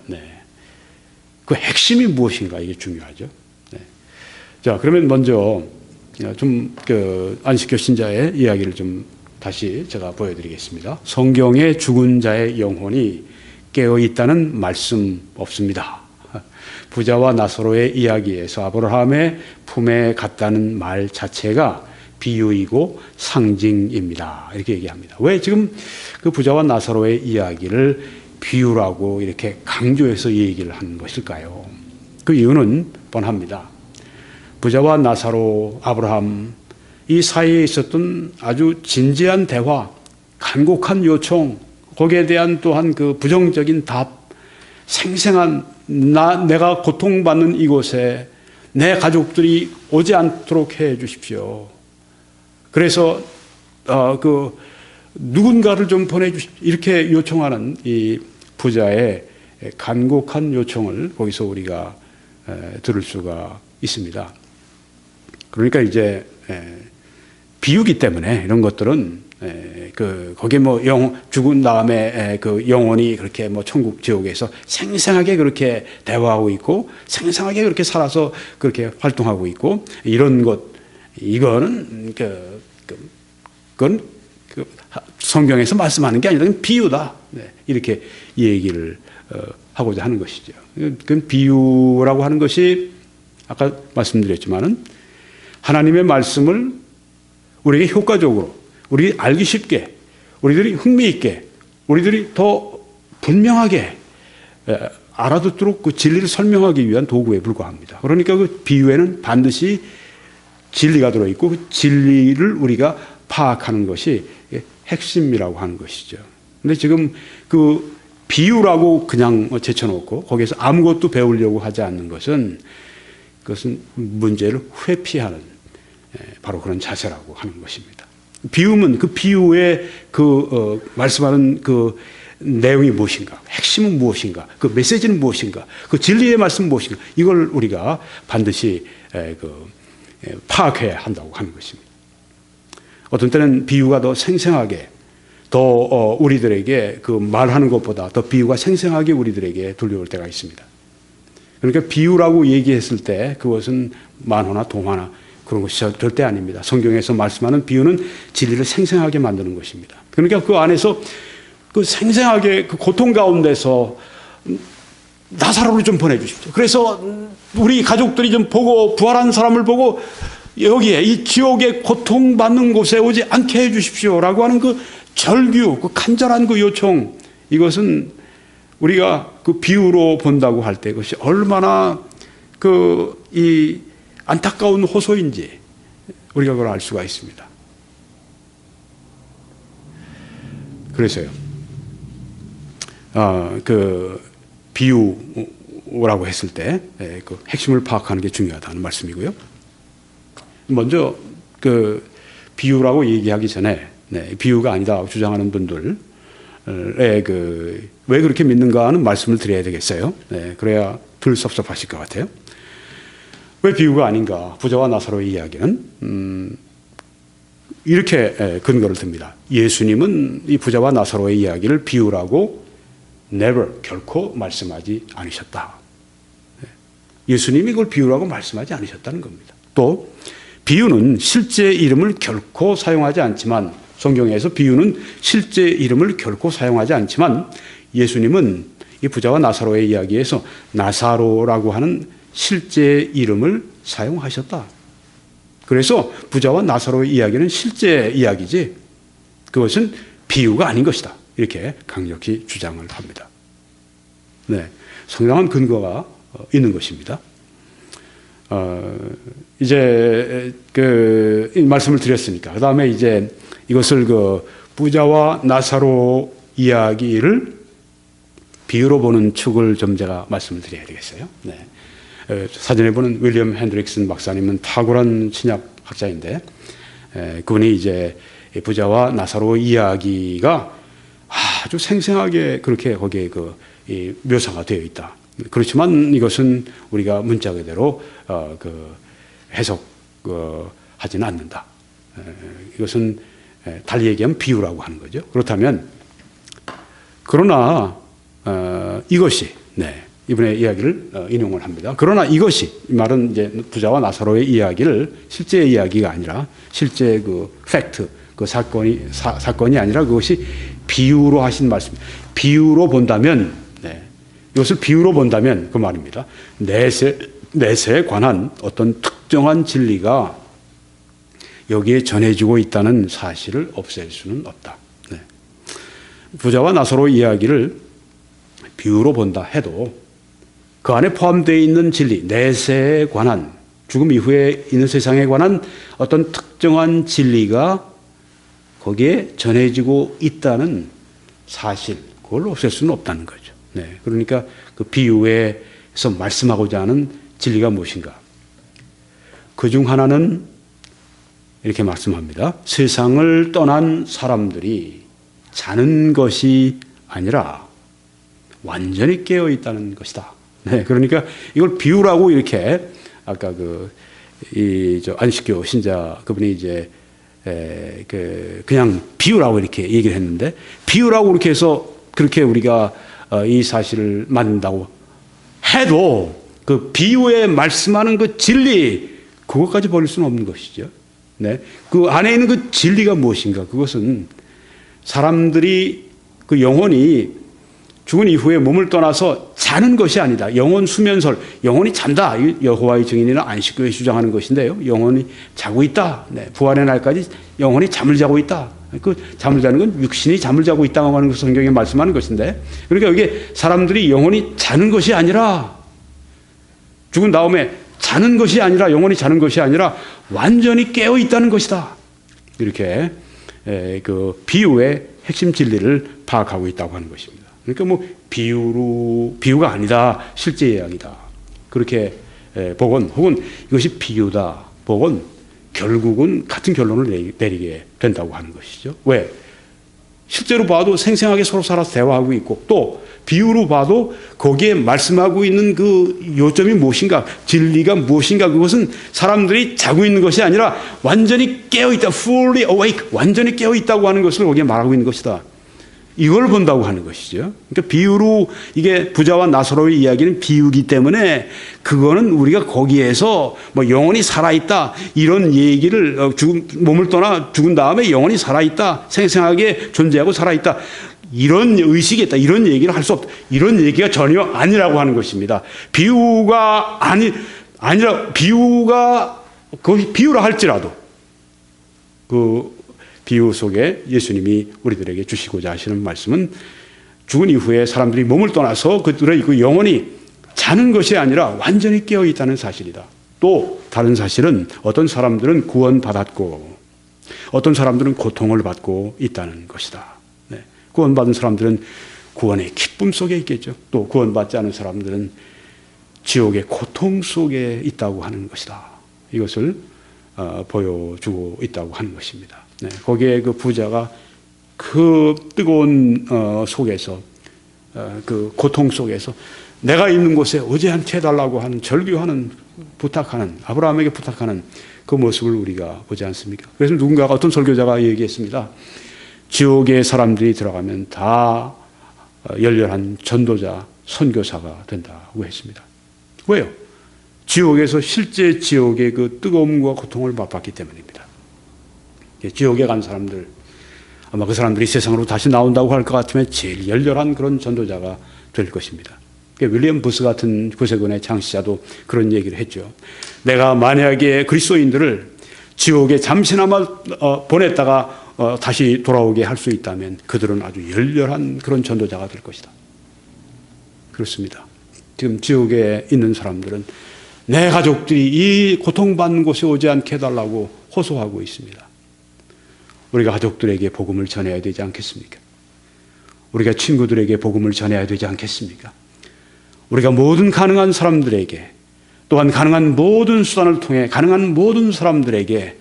그 핵심이 무엇인가 이게 중요하죠. 자, 그러면 먼저 좀 안식교 신자의 이야기를 좀 다시 제가 보여드리겠습니다. 성경에 죽은 자의 영혼이 깨어 있다는 말씀 없습니다. 부자와 나사로의 이야기에서 아브라함의 품에 갔다는 말 자체가 비유이고 상징입니다. 이렇게 얘기합니다. 왜 지금 그 부자와 나사로의 이야기를 비유라고 이렇게 강조해서 얘기를 하는 것일까요? 그 이유는 뻔합니다. 부자와 나사로, 아브라함 이 사이에 있었던 아주 진지한 대화, 간곡한 요청, 거기에 대한 또한 그 부정적인 답, 생생한 내가 고통받는 이곳에 내 가족들이 오지 않도록 해 주십시오. 그래서 누군가를 좀 보내주십시오. 이렇게 요청하는 이 부자의 간곡한 요청을 거기서 우리가 들을 수가 있습니다. 그러니까 이제 비유기 때문에 이런 것들은 거기에 뭐 죽은 다음에 그 영혼이 그렇게 뭐 천국 지옥에서 생생하게 그렇게 대화하고 있고 생생하게 그렇게 살아서 그렇게 활동하고 있고 이런 것 이거는 그건 성경에서 말씀하는 게 아니라 비유다. 이렇게 얘기를 하고자 하는 것이죠. 그 비유라고 하는 것이 아까 말씀드렸지만은 하나님의 말씀을 우리에게 효과적으로, 우리 알기 쉽게, 우리들이 흥미있게, 우리들이 더 분명하게 알아듣도록 그 진리를 설명하기 위한 도구에 불과합니다. 그러니까 그 비유에는 반드시 진리가 들어있고 그 진리를 우리가 파악하는 것이 핵심이라고 하는 것이죠. 근데 지금 그 비유라고 그냥 제쳐놓고 거기에서 아무것도 배우려고 하지 않는 것은 그것은 문제를 회피하는 바로 그런 자세라고 하는 것입니다. 비유는 그 비유의 말씀하는 그 내용이 무엇인가, 핵심은 무엇인가, 그 메시지는 무엇인가, 그 진리의 말씀은 무엇인가, 이걸 우리가 반드시 파악해야 한다고 하는 것입니다. 어떤 때는 비유가 더 생생하게, 더 우리들에게 그 말하는 것보다 더 비유가 생생하게 우리들에게 들려올 때가 있습니다. 그러니까 비유라고 얘기했을 때 그것은 만화나 동화나 그런 것이 절대 아닙니다. 성경에서 말씀하는 비유는 진리를 생생하게 만드는 것입니다. 그러니까 그 안에서 그 생생하게 그 고통 가운데서 나사로를 좀 보내주십시오. 그래서 우리 가족들이 좀 보고 부활한 사람을 보고 여기에 이 지옥의 고통받는 곳에 오지 않게 해주십시오라고 하는 그 절규, 그 간절한 그 요청, 이것은 우리가 그 비유로 본다고 할 때 그것이 얼마나 이 안타까운 호소인지 우리가 그걸 알 수가 있습니다. 그래서요, 그 비유라고 했을 때 그 핵심을 파악하는 게 중요하다는 말씀이고요. 먼저 그 비유라고 얘기하기 전에 비유가 아니다 주장하는 분들의 왜 그렇게 믿는가 하는 말씀을 드려야 되겠어요. 그래야 덜 섭섭하실 것 같아요. 왜 비유가 아닌가? 부자와 나사로의 이야기는 이렇게 근거를 듭니다. 예수님은 이 부자와 나사로의 이야기를 비유라고 never, 결코 말씀하지 않으셨다. 예수님이 그걸 비유라고 말씀하지 않으셨다는 겁니다. 또 비유는 실제 이름을 결코 사용하지 않지만, 성경에서 비유는 실제 이름을 결코 사용하지 않지만 예수님은 이 부자와 나사로의 이야기에서 나사로라고 하는 실제 이름을 사용하셨다. 그래서 부자와 나사로의 이야기는 실제 이야기지 그것은 비유가 아닌 것이다. 이렇게 강력히 주장을 합니다. 상당한 근거가 있는 것입니다. 이제 이 말씀을 드렸으니까 그 다음에 이제 이것을 그 부자와 나사로 이야기를 비유로 보는 축을 좀 제가 말씀을 드려야 되겠어요. 사전에 보는 윌리엄 핸드릭슨 박사님은 탁월한 신약 학자인데 그분이 이제 부자와 나사로 이야기가 아주 생생하게 그렇게 거기에 묘사가 되어 있다. 그렇지만 이것은 우리가 문자 그대로 해석하지는 않는다. 이것은 달리 얘기하면 비유라고 하는 거죠. 그렇다면 그러나 이것이 이분의 이야기를 인용을 합니다. 그러나 이것이, 이 말은 이제 부자와 나사로의 이야기를 실제 이야기가 아니라 실제 그 팩트, 그 사건이 아니라 그것이 비유로 하신 말씀. 비유로 본다면, 이것을 비유로 본다면 그 말입니다. 내세에 관한 어떤 특정한 진리가 여기에 전해지고 있다는 사실을 없앨 수는 없다. 부자와 나사로 이야기를 비유로 본다 해도 그 안에 포함되어 있는 진리, 내세에 관한, 죽음 이후에 있는 세상에 관한 어떤 특정한 진리가 거기에 전해지고 있다는 사실, 그걸 없앨 수는 없다는 거죠. 그러니까 그 비유에서 말씀하고자 하는 진리가 무엇인가? 그중 하나는 이렇게 말씀합니다. 세상을 떠난 사람들이 자는 것이 아니라 완전히 깨어 있다는 것이다. 네, 그러니까 이걸 비유라고 이렇게 아까 안식교 신자 그분이 이제 그냥 비유라고 이렇게 얘기를 했는데, 비유라고 이렇게 해서 그렇게 우리가 이 사실을 만든다고 해도 그 비유에 말씀하는 그 진리, 그것까지 버릴 수는 없는 것이죠. 네. 그 안에 있는 그 진리가 무엇인가? 그것은 사람들이 그 영혼이 죽은 이후에 몸을 떠나서 자는 것이 아니다. 영혼 수면설, 영혼이 잔다. 여호와의 증인이나 안식교에 주장하는 것인데요. 영혼이 자고 있다. 네. 부활의 날까지 영혼이 잠을 자고 있다. 그 잠을 자는 건 육신이 잠을 자고 있다고 하는 것 성경에 말씀하는 것인데, 그러니까 이게 사람들이 영혼이 자는 것이 아니라, 죽은 다음에 자는 것이 아니라, 영혼이 자는 것이 아니라 완전히 깨어 있다는 것이다. 이렇게 그 비유의 핵심 진리를 파악하고 있다고 하는 것입니다. 그러니까 뭐 비유가 아니다, 실제 이야기다, 그렇게 보건, 혹은 이것이 비유다 보건, 결국은 같은 결론을 내리게 된다고 하는 것이죠. 왜? 실제로 봐도 생생하게 서로 살아서 대화하고 있고, 또 비유로 봐도 거기에 말씀하고 있는 그 요점이 무엇인가, 진리가 무엇인가, 그것은 사람들이 자고 있는 것이 아니라 완전히 깨어있다, fully awake, 완전히 깨어있다고 하는 것을 거기에 말하고 있는 것이다. 이걸 본다고 하는 것이죠. 그러니까 비유로, 이게 부자와 나사로의 이야기는 비유기 때문에 그거는 우리가 거기에서 뭐 영혼이 살아있다 이런 얘기를, 몸을 떠나 죽은 다음에 영혼이 살아있다, 생생하게 존재하고 살아있다, 이런 의식이 있다, 이런 얘기를 할 수 없다, 이런 얘기가 전혀 아니라고 하는 것입니다. 비유가 아니라 비유가 그 비유라 할지라도 그 비유 속에 예수님이 우리들에게 주시고자 하시는 말씀은 죽은 이후에 사람들이 몸을 떠나서 그들의 그 영혼이 자는 것이 아니라 완전히 깨어 있다는 사실이다. 또 다른 사실은 어떤 사람들은 구원받았고 어떤 사람들은 고통을 받고 있다는 것이다. 네. 구원받은 사람들은 구원의 기쁨 속에 있겠죠. 또 구원받지 않은 사람들은 지옥의 고통 속에 있다고 하는 것이다. 이것을 보여주고 있다고 하는 것입니다. 네, 거기에 그 부자가 그 뜨거운 속에서, 그 고통 속에서 내가 있는 곳에 오지 않게 해달라고 하는, 절규하는, 부탁하는, 아브라함에게 부탁하는 그 모습을 우리가 보지 않습니까? 그래서 누군가가, 어떤 설교자가 얘기했습니다. 지옥에 사람들이 들어가면 다 열렬한 전도자, 선교사가 된다고 했습니다. 왜요? 지옥에서 실제 지옥의 그 뜨거움과 고통을 맛봤기 때문입니다. 지옥에 간 사람들, 아마 그 사람들이 세상으로 다시 나온다고 할 것 같으면 제일 열렬한 그런 전도자가 될 것입니다. 윌리엄 부스 같은 구세군의 창시자도 그런 얘기를 했죠. 내가 만약에 그리스도인들을 지옥에 잠시나마 보냈다가 다시 돌아오게 할 수 있다면 그들은 아주 열렬한 그런 전도자가 될 것이다. 그렇습니다. 지금 지옥에 있는 사람들은 내 가족들이 이 고통받는 곳에 오지 않게 해달라고 호소하고 있습니다. 우리가 가족들에게 복음을 전해야 되지 않겠습니까? 우리가 친구들에게 복음을 전해야 되지 않겠습니까? 우리가 모든 가능한 사람들에게, 또한 가능한 모든 수단을 통해 가능한 모든 사람들에게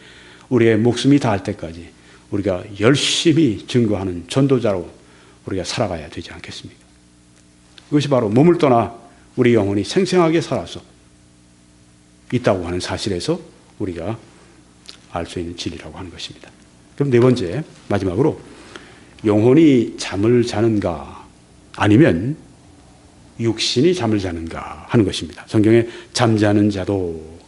우리의 목숨이 닿을 때까지 우리가 열심히 증거하는 전도자로 우리가 살아가야 되지 않겠습니까? 그것이 바로 몸을 떠나 우리 영혼이 생생하게 살아서 있다고 하는 사실에서 우리가 알 수 있는 진리라고 하는 것입니다. 그럼 네 번째, 마지막으로, 영혼이 잠을 자는가 아니면 육신이 잠을 자는가 하는 것입니다. 성경에 잠자는 자도,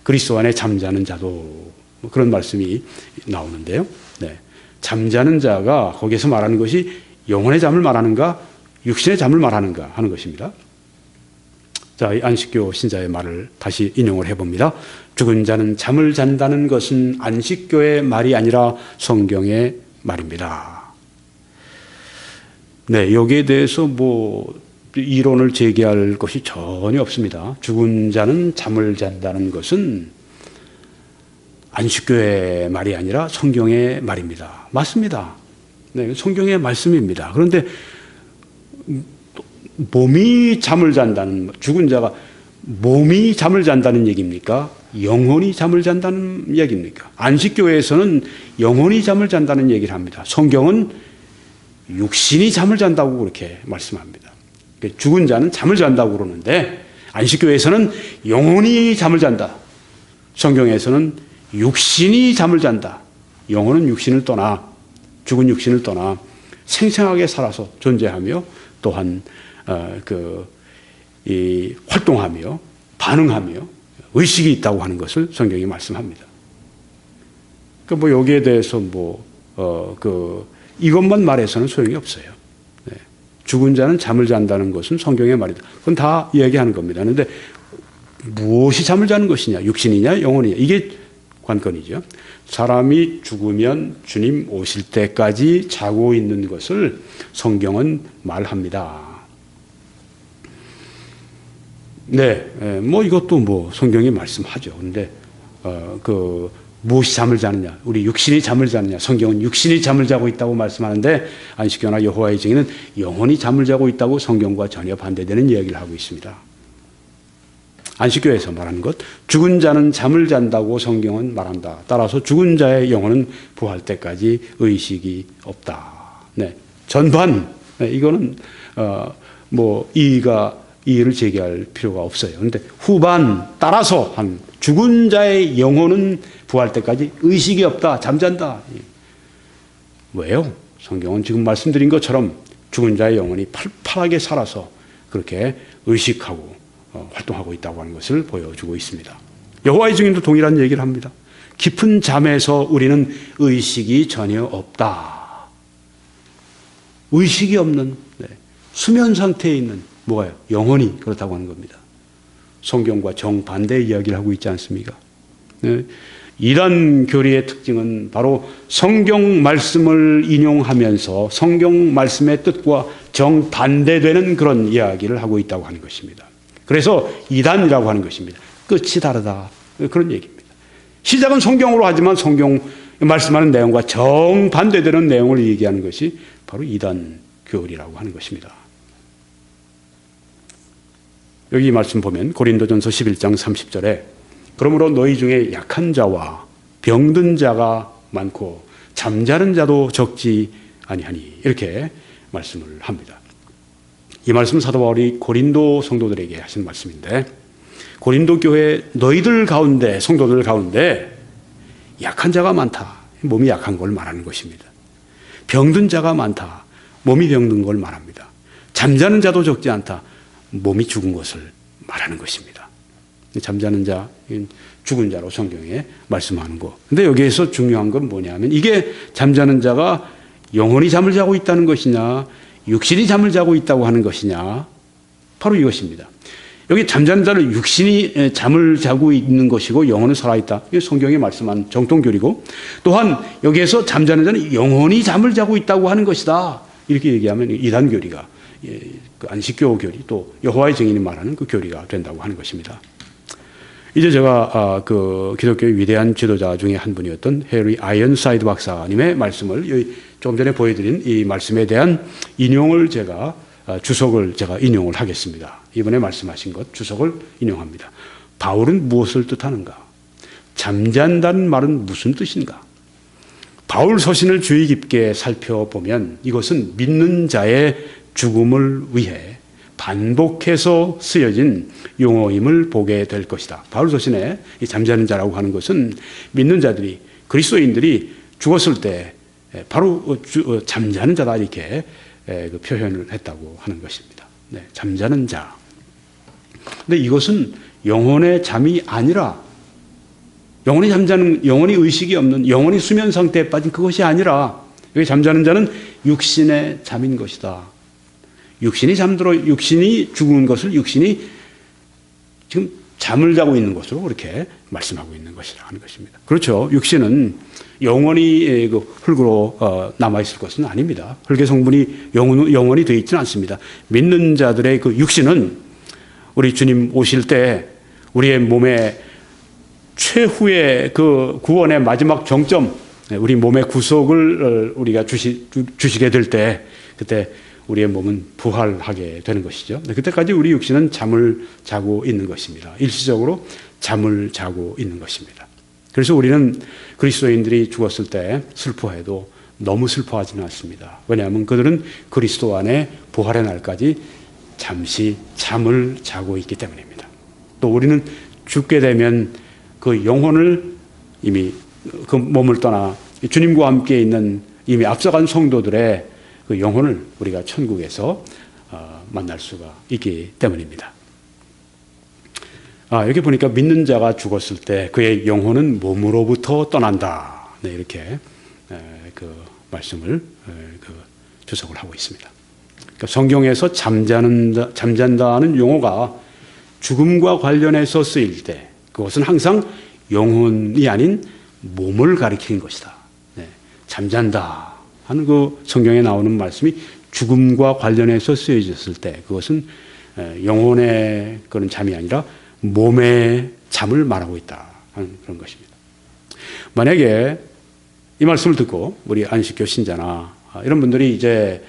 그리스도 안에 잠자는 자도, 뭐 그런 말씀이 나오는데요. 네. 잠자는 자가 거기에서 말하는 것이 영혼의 잠을 말하는가 육신의 잠을 말하는가 하는 것입니다. 자, 이 안식교 신자의 말을 다시 인용을 해봅니다. 죽은 자는 잠을 잔다는 것은 안식교의 말이 아니라 성경의 말입니다. 네, 여기에 대해서 뭐 이론을 제기할 것이 전혀 없습니다. 죽은 자는 잠을 잔다는 것은 안식교의 말이 아니라 성경의 말입니다. 맞습니다. 네, 성경의 말씀입니다. 그런데 몸이 잠을 잔다는, 죽은 자가 몸이 잠을 잔다는 얘기입니까? 영혼이 잠을 잔다는 얘기입니까? 안식교에서는 영혼이 잠을 잔다는 얘기를 합니다. 성경은 육신이 잠을 잔다고 그렇게 말씀합니다. 죽은 자는 잠을 잔다고 그러는데 안식교에서는 영혼이 잠을 잔다. 성경에서는 육신이 잠을 잔다. 영혼은 육신을 떠나 죽은 육신을 떠나 생생하게 살아서 존재하며 또한 활동하며 반응하며 의식이 있다고 하는 것을 성경이 말씀합니다. 뭐 여기에 대해서 이것만 말해서는 소용이 없어요. 네. 죽은 자는 잠을 잔다는 것은 성경의 말이다. 그건 다 얘기하는 겁니다. 그런데 무엇이 잠을 자는 것이냐? 육신이냐? 영혼이냐? 이게 관건이죠. 사람이 죽으면 주님 오실 때까지 자고 있는 것을 성경은 말합니다. 네, 뭐 이것도 성경이 말씀하죠. 그런데 무엇이 잠을 자느냐? 우리 육신이 잠을 자느냐? 성경은 육신이 잠을 자고 있다고 말씀하는데 안식교나 여호와의 증인은 영혼이 잠을 자고 있다고 성경과 전혀 반대되는 이야기를 하고 있습니다. 안식교에서 말하는 것, 죽은 자는 잠을 잔다고 성경은 말한다. 따라서 죽은 자의 영혼은 부활 때까지 의식이 없다. 네, 전반, 네, 이거는 이의를 제기할 필요가 없어요. 그런데 후반 따라서 한 죽은 자의 영혼은 부활 때까지 의식이 없다, 잠잔다. 왜요? 성경은 지금 말씀드린 것처럼 죽은 자의 영혼이 팔팔하게 살아서 그렇게 의식하고 활동하고 있다고 하는 것을 보여주고 있습니다. 여호와의 증인도 동일한 얘기를 합니다. 깊은 잠에서 우리는 의식이 전혀 없다. 의식이 없는 수면 상태에 있는 뭐가요? 영혼이 그렇다고 하는 겁니다. 성경과 정반대의 이야기를 하고 있지 않습니까? 네. 이단 교리의 특징은 바로 성경 말씀을 인용하면서 성경 말씀의 뜻과 정반대되는 그런 이야기를 하고 있다고 하는 것입니다. 그래서 이단이라고 하는 것입니다. 끝이 다르다. 그런 얘기입니다. 시작은 성경으로 하지만 성경 말씀하는 내용과 정반대되는 내용을 얘기하는 것이 바로 이단 교리라고 하는 것입니다. 여기 이 말씀 보면 고린도전서 11장 30절에 그러므로 너희 중에 약한 자와 병든 자가 많고 잠자는 자도 적지 아니하니 이렇게 말씀을 합니다. 이 말씀은 사도 바울이 고린도 성도들에게 하신 말씀인데 고린도 교회 너희들 가운데 성도들 가운데 약한 자가 많다. 몸이 약한 걸 말하는 것입니다. 병든 자가 많다. 몸이 병든 걸 말합니다. 잠자는 자도 적지 않다. 몸이 죽은 것을 말하는 것입니다. 잠자는 자, 죽은 자로 성경에 말씀하는 거. 근데 여기에서 중요한 건 뭐냐면 이게 잠자는 자가 영혼이 잠을 자고 있다는 것이냐, 육신이 잠을 자고 있다고 하는 것이냐, 바로 이것입니다. 여기 잠자는 자는 육신이 잠을 자고 있는 것이고 영혼은 살아있다. 이게 성경이 말씀한 정통교리고 또한 여기에서 잠자는 자는 영혼이 잠을 자고 있다고 하는 것이다. 이렇게 얘기하면 이단교리가 그 안식교 교리 또 여호와의 증인이 말하는 그 교리가 된다고 하는 것입니다. 이제 제가 그 기독교의 위대한 지도자 중에 한 분이었던 해리 아이언사이드 박사님의 말씀을 조금 전에 보여드린 이 말씀에 대한 인용을 주석을 제가 인용을 하겠습니다. 이번에 말씀하신 것 주석을 인용합니다. 바울은 무엇을 뜻하는가? 잠잔다는 말은 무슨 뜻인가? 바울 서신을 주의 깊게 살펴보면 이것은 믿는 자의 죽음을 위해 반복해서 쓰여진 용어임을 보게 될 것이다. 바울 서신에 이 잠자는 자라고 하는 것은 믿는 자들이 그리스도인들이 죽었을 때 바로 잠자는 자다 이렇게 그 표현을 했다고 하는 것입니다. 네, 잠자는 자. 근데 이것은 영혼의 잠이 아니라 영혼이 의식이 없는 영혼이 수면 상태에 빠진 그것이 아니라 여기 잠자는 자는 육신의 잠인 것이다. 육신이 죽은 것을 육신이 지금 잠을 자고 있는 것으로 그렇게 말씀하고 있는 것이라 하는 것입니다. 그렇죠. 육신은 영원히 그 흙으로 남아있을 것은 아닙니다. 흙의 성분이 영원히 되어 있지는 않습니다. 믿는 자들의 그 육신은 우리 주님 오실 때 우리의 몸에 최후의 그 구원의 마지막 정점, 우리 몸의 구속을 우리가 주시게 될 때 그때 우리의 몸은 부활하게 되는 것이죠. 그때까지 우리 육신은 잠을 자고 있는 것입니다. 일시적으로 잠을 자고 있는 것입니다. 그래서 우리는 그리스도인들이 죽었을 때 슬퍼해도 너무 슬퍼하지는 않습니다. 왜냐하면 그들은 그리스도 안에 부활의 날까지 잠시 잠을 자고 있기 때문입니다. 또 우리는 죽게 되면 그 영혼을 이미 그 몸을 떠나 주님과 함께 있는 이미 앞서간 성도들의 그 영혼을 우리가 천국에서 만날 수가 있기 때문입니다. 여기 보니까 믿는 자가 죽었을 때 그의 영혼은 몸으로부터 떠난다. 네, 이렇게 그 말씀을 주석을 하고 있습니다. 그러니까 성경에서 잠잔다는 용어가 죽음과 관련해서 쓰일 때 그것은 항상 영혼이 아닌 몸을 가리키는 것이다. 네, 잠잔다 하는 그 성경에 나오는 말씀이 죽음과 관련해서 쓰여졌을 때 그것은 영혼의 그런 잠이 아니라 몸의 잠을 말하고 있다 하는 그런 것입니다. 만약에 이 말씀을 듣고 우리 안식교 신자나 이런 분들이 이제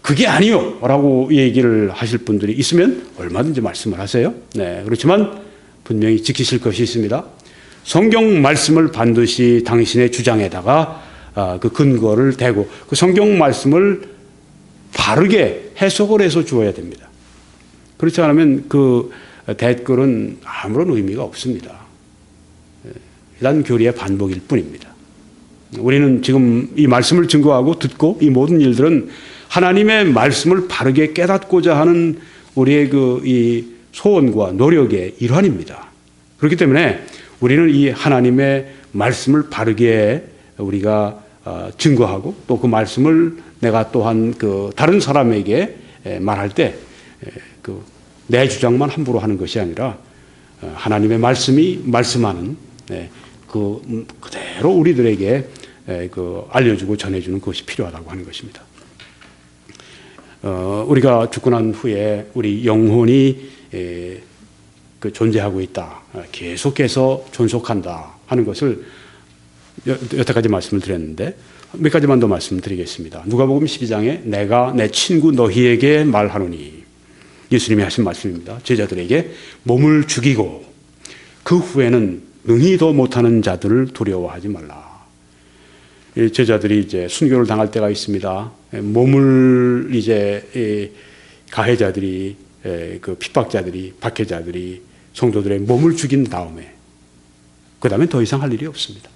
그게 아니요라고 얘기를 하실 분들이 있으면 얼마든지 말씀을 하세요. 네, 그렇지만 분명히 지키실 것이 있습니다. 성경 말씀을 반드시 당신의 주장에다가 그 근거를 대고 그 성경 말씀을 바르게 해석을 해서 주어야 됩니다. 그렇지 않으면 그 댓글은 아무런 의미가 없습니다. 이단 교리의 반복일 뿐입니다. 우리는 지금 이 말씀을 증거하고 듣고 이 모든 일들은 하나님의 말씀을 바르게 깨닫고자 하는 우리의 이 소원과 노력의 일환입니다. 그렇기 때문에 우리는 이 하나님의 말씀을 바르게 우리가 증거하고 또 그 말씀을 내가 또한 그 다른 사람에게 말할 때 내 주장만 함부로 하는 것이 아니라 하나님의 말씀이 말씀하는 그대로 우리들에게 알려주고 전해주는 것이 필요하다고 하는 것입니다. 우리가 죽고 난 후에 우리 영혼이 존재하고 있다. 계속해서 존속한다 하는 것을 여태까지 말씀을 드렸는데 몇 가지만 더 말씀드리겠습니다. 누가복음 12장에 내가 내 친구 너희에게 말하노니 예수님이 하신 말씀입니다. 제자들에게 몸을 죽이고 그 후에는 능히도 못하는 자들을 두려워하지 말라. 제자들이 이제 순교를 당할 때가 있습니다. 몸을 이제 가해자들이 그 핍박자들이 박해자들이 성도들의 몸을 죽인 다음에 그 다음에 더 이상 할 일이 없습니다.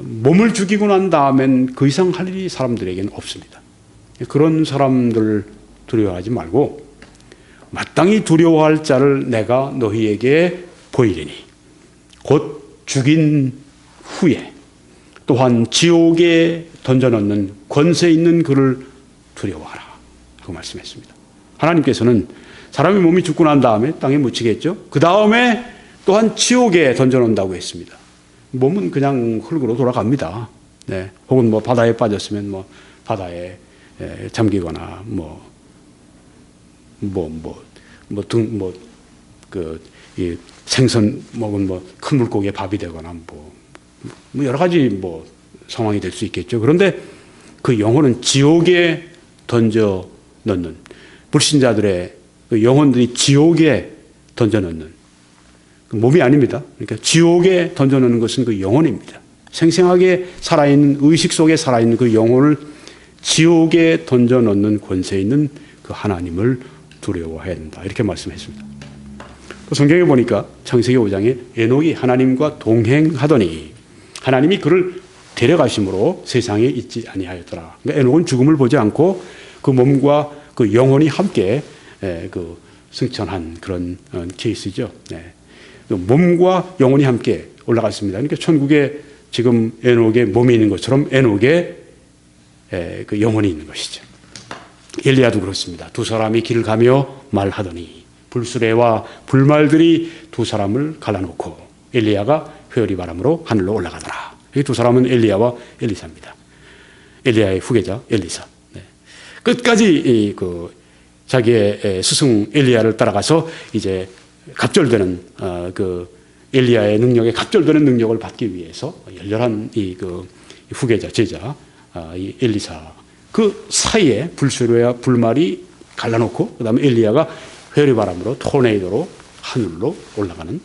몸을 죽이고 난 다음엔 그 이상 할 일이 사람들에게는 없습니다. 그런 사람들 두려워하지 말고 마땅히 두려워할 자를 내가 너희에게 보이리니 곧 죽인 후에 또한 지옥에 던져넣는 권세 있는 그를 두려워하라 하고 말씀했습니다. 하나님께서는 사람의 몸이 죽고 난 다음에 땅에 묻히겠죠. 그 다음에 또한 지옥에 던져놓는다고 했습니다. 몸은 그냥 흙으로 돌아갑니다. 네. 혹은 뭐 바다에 빠졌으면 뭐 바다에 잠기거나 이 생선 먹은 큰 물고기의 밥이 되거나 여러 가지 상황이 될 수 있겠죠. 그런데 그 영혼은 지옥에 던져 넣는 불신자들의 그 영혼들이 지옥에 던져 넣는 그 몸이 아닙니다. 그러니까 지옥에 던져 넣는 것은 그 영혼입니다. 생생하게 살아있는 의식 속에 살아있는 그 영혼을 지옥에 던져 넣는 권세 있는 그 하나님을 두려워해야 된다. 이렇게 말씀했습니다. 또 성경에 보니까 창세기 5장에 에녹이 하나님과 동행하더니 하나님이 그를 데려가심으로 세상에 있지 아니하였더라. 그러니까 에녹은 죽음을 보지 않고 그 몸과 그 영혼이 함께 그 승천한 그런 케이스죠. 네. 몸과 영혼이 함께 올라갔습니다. 그러니까 천국에 지금 에녹의 몸이 있는 것처럼 에녹의 그 영혼이 있는 것이죠. 엘리야도 그렇습니다. 두 사람이 길을 가며 말하더니 불수레와 불말들이 두 사람을 갈라놓고 엘리야가 회오리 바람으로 하늘로 올라가더라. 이 두 사람은 엘리야와 엘리사입니다. 엘리야의 후계자 엘리사. 네. 끝까지 자기의 스승 엘리야를 따라가서 이제 갑절되는 그 엘리야의 능력에 갑절되는 능력을 받기 위해서 열렬한 그 후계자 제자 이 엘리사 그 사이에 불수레와 불말이 갈라놓고 그다음에 엘리야가 회오리바람으로 토네이도로 하늘로 올라가는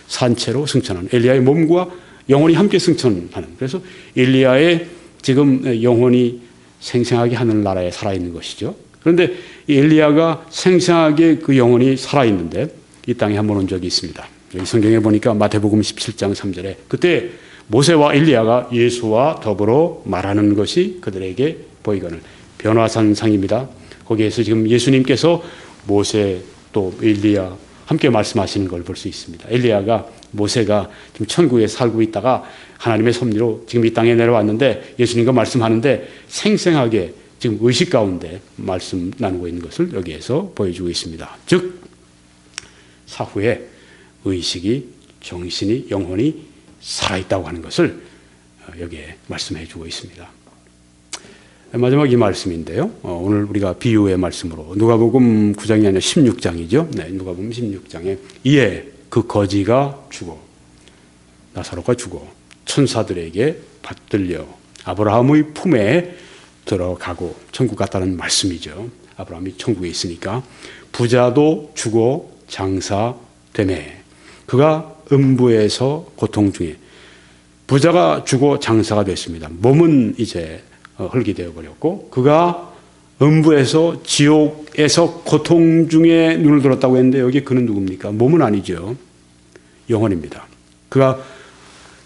산채로 승천하는 엘리야의 몸과 영혼이 함께 승천하는 그래서 엘리야의 지금 영혼이 생생하게 하늘나라에 살아있는 것이죠. 그런데 이 엘리야가 생생하게 그 영혼이 살아있는데 이 땅에 한 번 온 적이 있습니다. 여기 성경에 보니까 마태복음 17장 3절에 그때 모세와 엘리야가 예수와 더불어 말하는 것이 그들에게 보이거늘. 변화산상입니다. 거기에서 지금 예수님께서 모세 또 엘리야 함께 말씀하시는 걸 볼 수 있습니다. 엘리야가 모세가 지금 천국에 살고 있다가 하나님의 섭리로 지금 이 땅에 내려왔는데 예수님과 말씀하는데 생생하게 지금 의식 가운데 말씀 나누고 있는 것을 여기에서 보여주고 있습니다. 즉 사후에 의식이, 정신이, 영혼이 살아있다고 하는 것을 여기에 말씀해 주고 있습니다. 마지막 이 말씀인데요. 오늘 우리가 비유의 말씀으로 누가복음 9장이 아니라 16장이죠. 네, 누가복음 16장에 이에 그 거지가 죽어 나사로가 죽어 천사들에게 받들려 아브라함의 품에 들어가고 천국 갔다는 말씀이죠. 아브라함이 천국에 있으니까 부자도 죽어 장사되매 그가 음부에서 고통 중에 부자가 죽어 장사가 됐습니다. 몸은 이제 흙이 되어버렸고 그가 음부에서 지옥에서 고통 중에 눈을 들었다고 했는데 여기 그는 누굽니까? 몸은 아니죠. 영혼입니다. 그가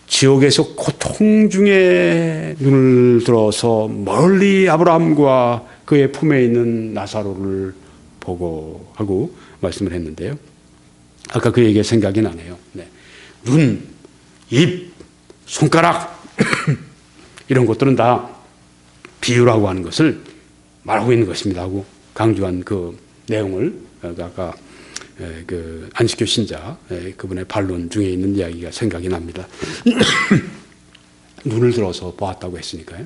지옥에서 고통 중에 눈을 들어서 멀리 아브라함과 그의 품에 있는 나사로를 보고 하고 말씀을 했는데요. 아까 그 얘기가 생각이 나네요. 네. 눈, 입, 손가락 이런 것들은 다 비유라고 하는 것을 말하고 있는 것입니다 하고 강조한 그 내용을 아까 그 안식교 신자 그분의 반론 중에 있는 이야기가 생각이 납니다. 눈을 들어서 보았다고 했으니까요.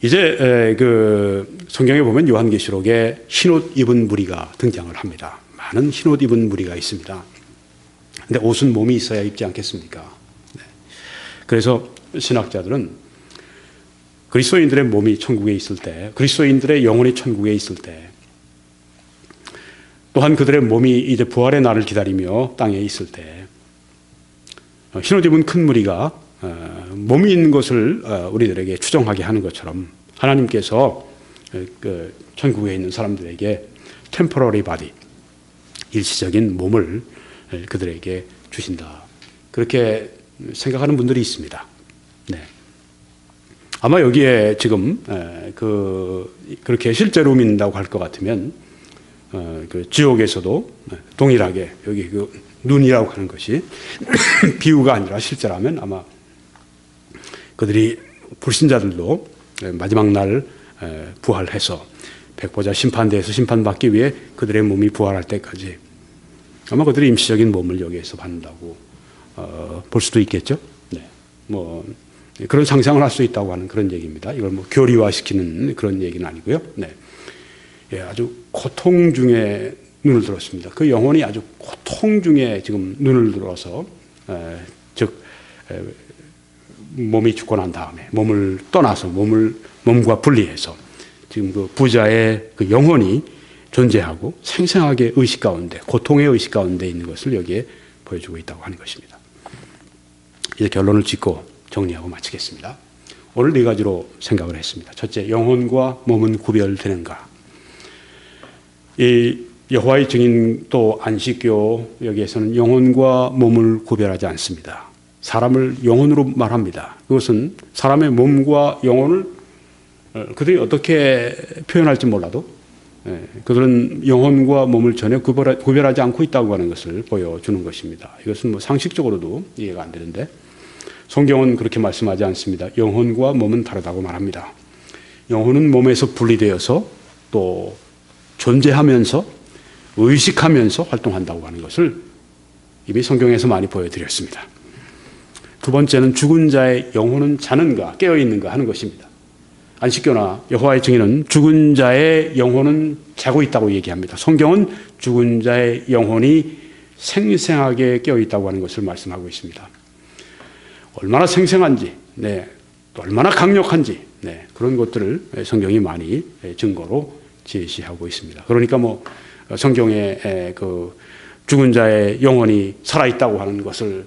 이제 그 성경에 보면 요한계시록에 흰옷 입은 무리가 등장을 합니다. 많은 흰옷 입은 무리가 있습니다. 근데 옷은 몸이 있어야 입지 않겠습니까? 네. 그래서 신학자들은 그리스도인들의 몸이 천국에 있을 때, 그리스도인들의 영혼이 천국에 있을 때, 또한 그들의 몸이 이제 부활의 날을 기다리며 땅에 있을 때, 흰옷 입은 큰 무리가 몸이 있는 것을 우리들에게 추정하게 하는 것처럼 하나님께서 그 천국에 있는 사람들에게 템포러리 바디, 일시적인 몸을 그들에게 주신다. 그렇게 생각하는 분들이 있습니다. 네. 아마 여기에 지금 그렇게 실제로 믿는다고 할 것 같으면 그 지옥에서도 동일하게 여기 그 눈이라고 하는 것이 비유가 아니라 실제라면 아마 그들이 불신자들도 마지막 날 부활해서 백보자 심판대에서 심판받기 위해 그들의 몸이 부활할 때까지 아마 그들이 임시적인 몸을 여기에서 받는다고 볼 수도 있겠죠. 네. 뭐 그런 상상을 할 수 있다고 하는 그런 얘기입니다. 이걸 뭐 교리화시키는 그런 얘기는 아니고요. 네. 예, 아주 고통 중에 눈을 들었습니다. 그 영혼이 아주 고통 중에 지금 눈을 들어서 즉 몸이 죽고 난 다음에 몸을 떠나서 몸과 분리해서 지금 그 부자의 그 영혼이 존재하고 생생하게 의식 가운데 고통의 의식 가운데 있는 것을 여기에 보여주고 있다고 하는 것입니다. 이제 결론을 짓고 정리하고 마치겠습니다. 오늘 네 가지로 생각을 했습니다. 첫째, 영혼과 몸은 구별되는가? 이 여호와의 증인 또 안식교 여기에서는 영혼과 몸을 구별하지 않습니다. 사람을 영혼으로 말합니다. 그것은 사람의 몸과 영혼을 그들이 어떻게 표현할지 몰라도 그들은 영혼과 몸을 전혀 구별하지 않고 있다고 하는 것을 보여주는 것입니다. 이것은 뭐 상식적으로도 이해가 안 되는데 성경은 그렇게 말씀하지 않습니다. 영혼과 몸은 다르다고 말합니다. 영혼은 몸에서 분리되어서 또 존재하면서 의식하면서 활동한다고 하는 것을 이미 성경에서 많이 보여드렸습니다. 두 번째는 죽은 자의 영혼은 자는가 깨어있는가 하는 것입니다. 안식교나 여호와의 증인은 죽은 자의 영혼은 자고 있다고 얘기합니다. 성경은 죽은 자의 영혼이 생생하게 깨어있다고 하는 것을 말씀하고 있습니다. 얼마나 생생한지, 또 얼마나 강력한지, 그런 것들을 성경이 많이 증거로 제시하고 있습니다. 그러니까 뭐 성경에 그 죽은 자의 영혼이 살아있다고 하는 것을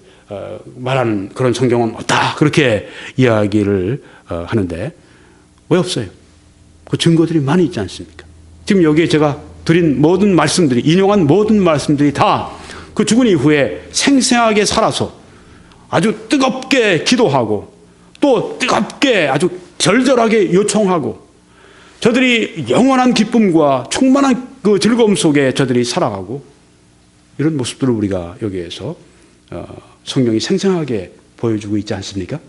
말하는 그런 성경은 없다. 그렇게 이야기를 하는데 왜 없어요? 그 증거들이 많이 있지 않습니까? 지금 여기에 제가 드린 모든 말씀들이, 인용한 모든 말씀들이 다 그 죽은 이후에 생생하게 살아서 아주 뜨겁게 기도하고 또 뜨겁게 아주 절절하게 요청하고 저들이 영원한 기쁨과 충만한 그 즐거움 속에 저들이 살아가고 이런 모습들을 우리가 여기에서 성경이 생생하게 보여주고 있지 않습니까?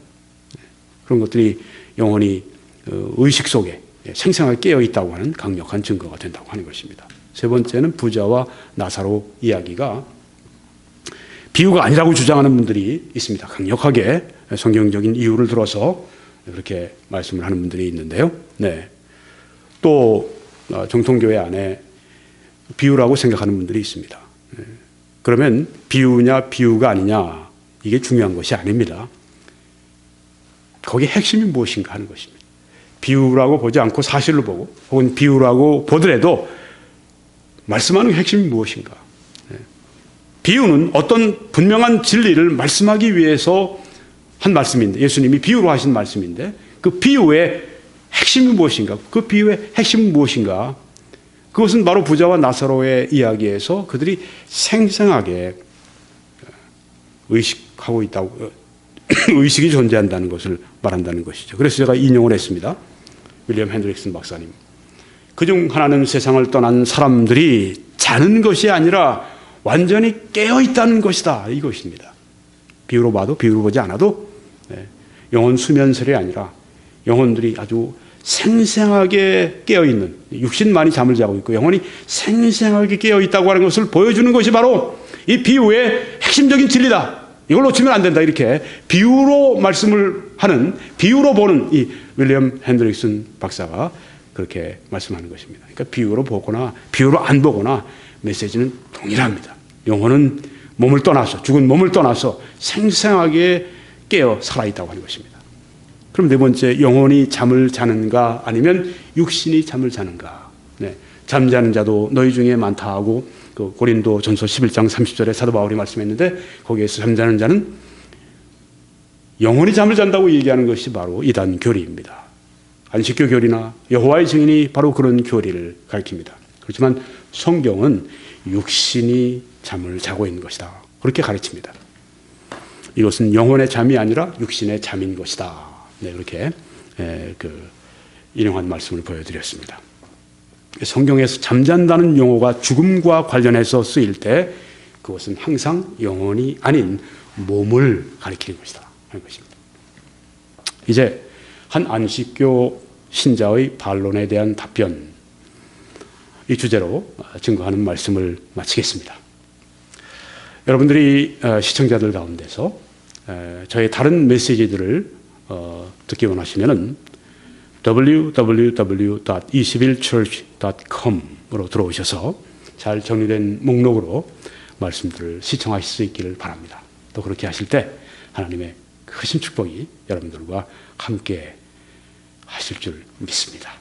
그런 것들이 영원히 의식 속에 생생하게 깨어 있다고 하는 강력한 증거가 된다고 하는 것입니다. 세 번째는 부자와 나사로 이야기가 비유가 아니라고 주장하는 분들이 있습니다. 강력하게 성경적인 이유를 들어서 그렇게 말씀을 하는 분들이 있는데요. 네. 또 정통교회 안에 비유라고 생각하는 분들이 있습니다. 그러면 비유냐 비유가 아니냐 이게 중요한 것이 아닙니다. 거기 핵심이 무엇인가 하는 것입니다. 비유라고 보지 않고 사실로 보고 혹은 비유라고 보더라도 말씀하는 핵심이 무엇인가. 비유는 어떤 분명한 진리를 말씀하기 위해서 한 말씀인데 예수님이 비유로 하신 말씀인데 그 비유의 핵심이 무엇인가? 그 비유의 핵심은 무엇인가? 그것은 바로 부자와 나사로의 이야기에서 그들이 생생하게 의식하고 있다고 의식이 존재한다는 것을 말한다는 것이죠. 그래서 제가 인용을 했습니다. 윌리엄 핸드릭슨 박사님. 그중 하나는 세상을 떠난 사람들이 자는 것이 아니라 완전히 깨어있다는 것이다. 이것입니다. 비유로 봐도 비유로 보지 않아도 영혼 수면설이 아니라 영혼들이 아주 생생하게 깨어있는 육신만이 잠을 자고 있고 영혼이 생생하게 깨어있다고 하는 것을 보여주는 것이 바로 이 비유의 핵심적인 진리다. 이걸 놓치면 안 된다. 이렇게 비유로 말씀을 하는 비유로 보는 이 윌리엄 핸드릭슨 박사가 그렇게 말씀하는 것입니다. 그러니까 비유로 보거나 비유로 안 보거나 메시지는 동일합니다. 영혼은 몸을 떠나서 죽은 몸을 떠나서 생생하게 깨어 살아있다고 하는 것입니다. 그럼 네 번째, 영혼이 잠을 자는가 아니면 육신이 잠을 자는가. 네. 잠자는 자도 너희 중에 많다 하고 그 고린도 전서 11장 30절에 사도 바울이 말씀했는데 거기에서 잠자는 자는 영혼이 잠을 잔다고 얘기하는 것이 바로 이단 교리입니다. 안식교 교리나 여호와의 증인이 바로 그런 교리를 가르칩니다. 그렇지만 성경은 육신이 잠을 자고 있는 것이다. 그렇게 가르칩니다. 이것은 영혼의 잠이 아니라 육신의 잠인 것이다. 네, 그렇게 인용한 말씀을 보여드렸습니다. 성경에서 잠잔다는 용어가 죽음과 관련해서 쓰일 때 그것은 항상 영혼이 아닌 몸을 가리키는 것이다 하는 것입니다. 이제 한 안식교 신자의 반론에 대한 답변, 이 주제로 증거하는 말씀을 마치겠습니다. 여러분들이 시청자들 가운데서 저의 다른 메시지들을 듣기 원하시면은 www.21church.com으로 들어오셔서 잘 정리된 목록으로 말씀들을 시청하실 수 있기를 바랍니다. 또 그렇게 하실 때 하나님의 크신 축복이 여러분들과 함께 하실 줄 믿습니다.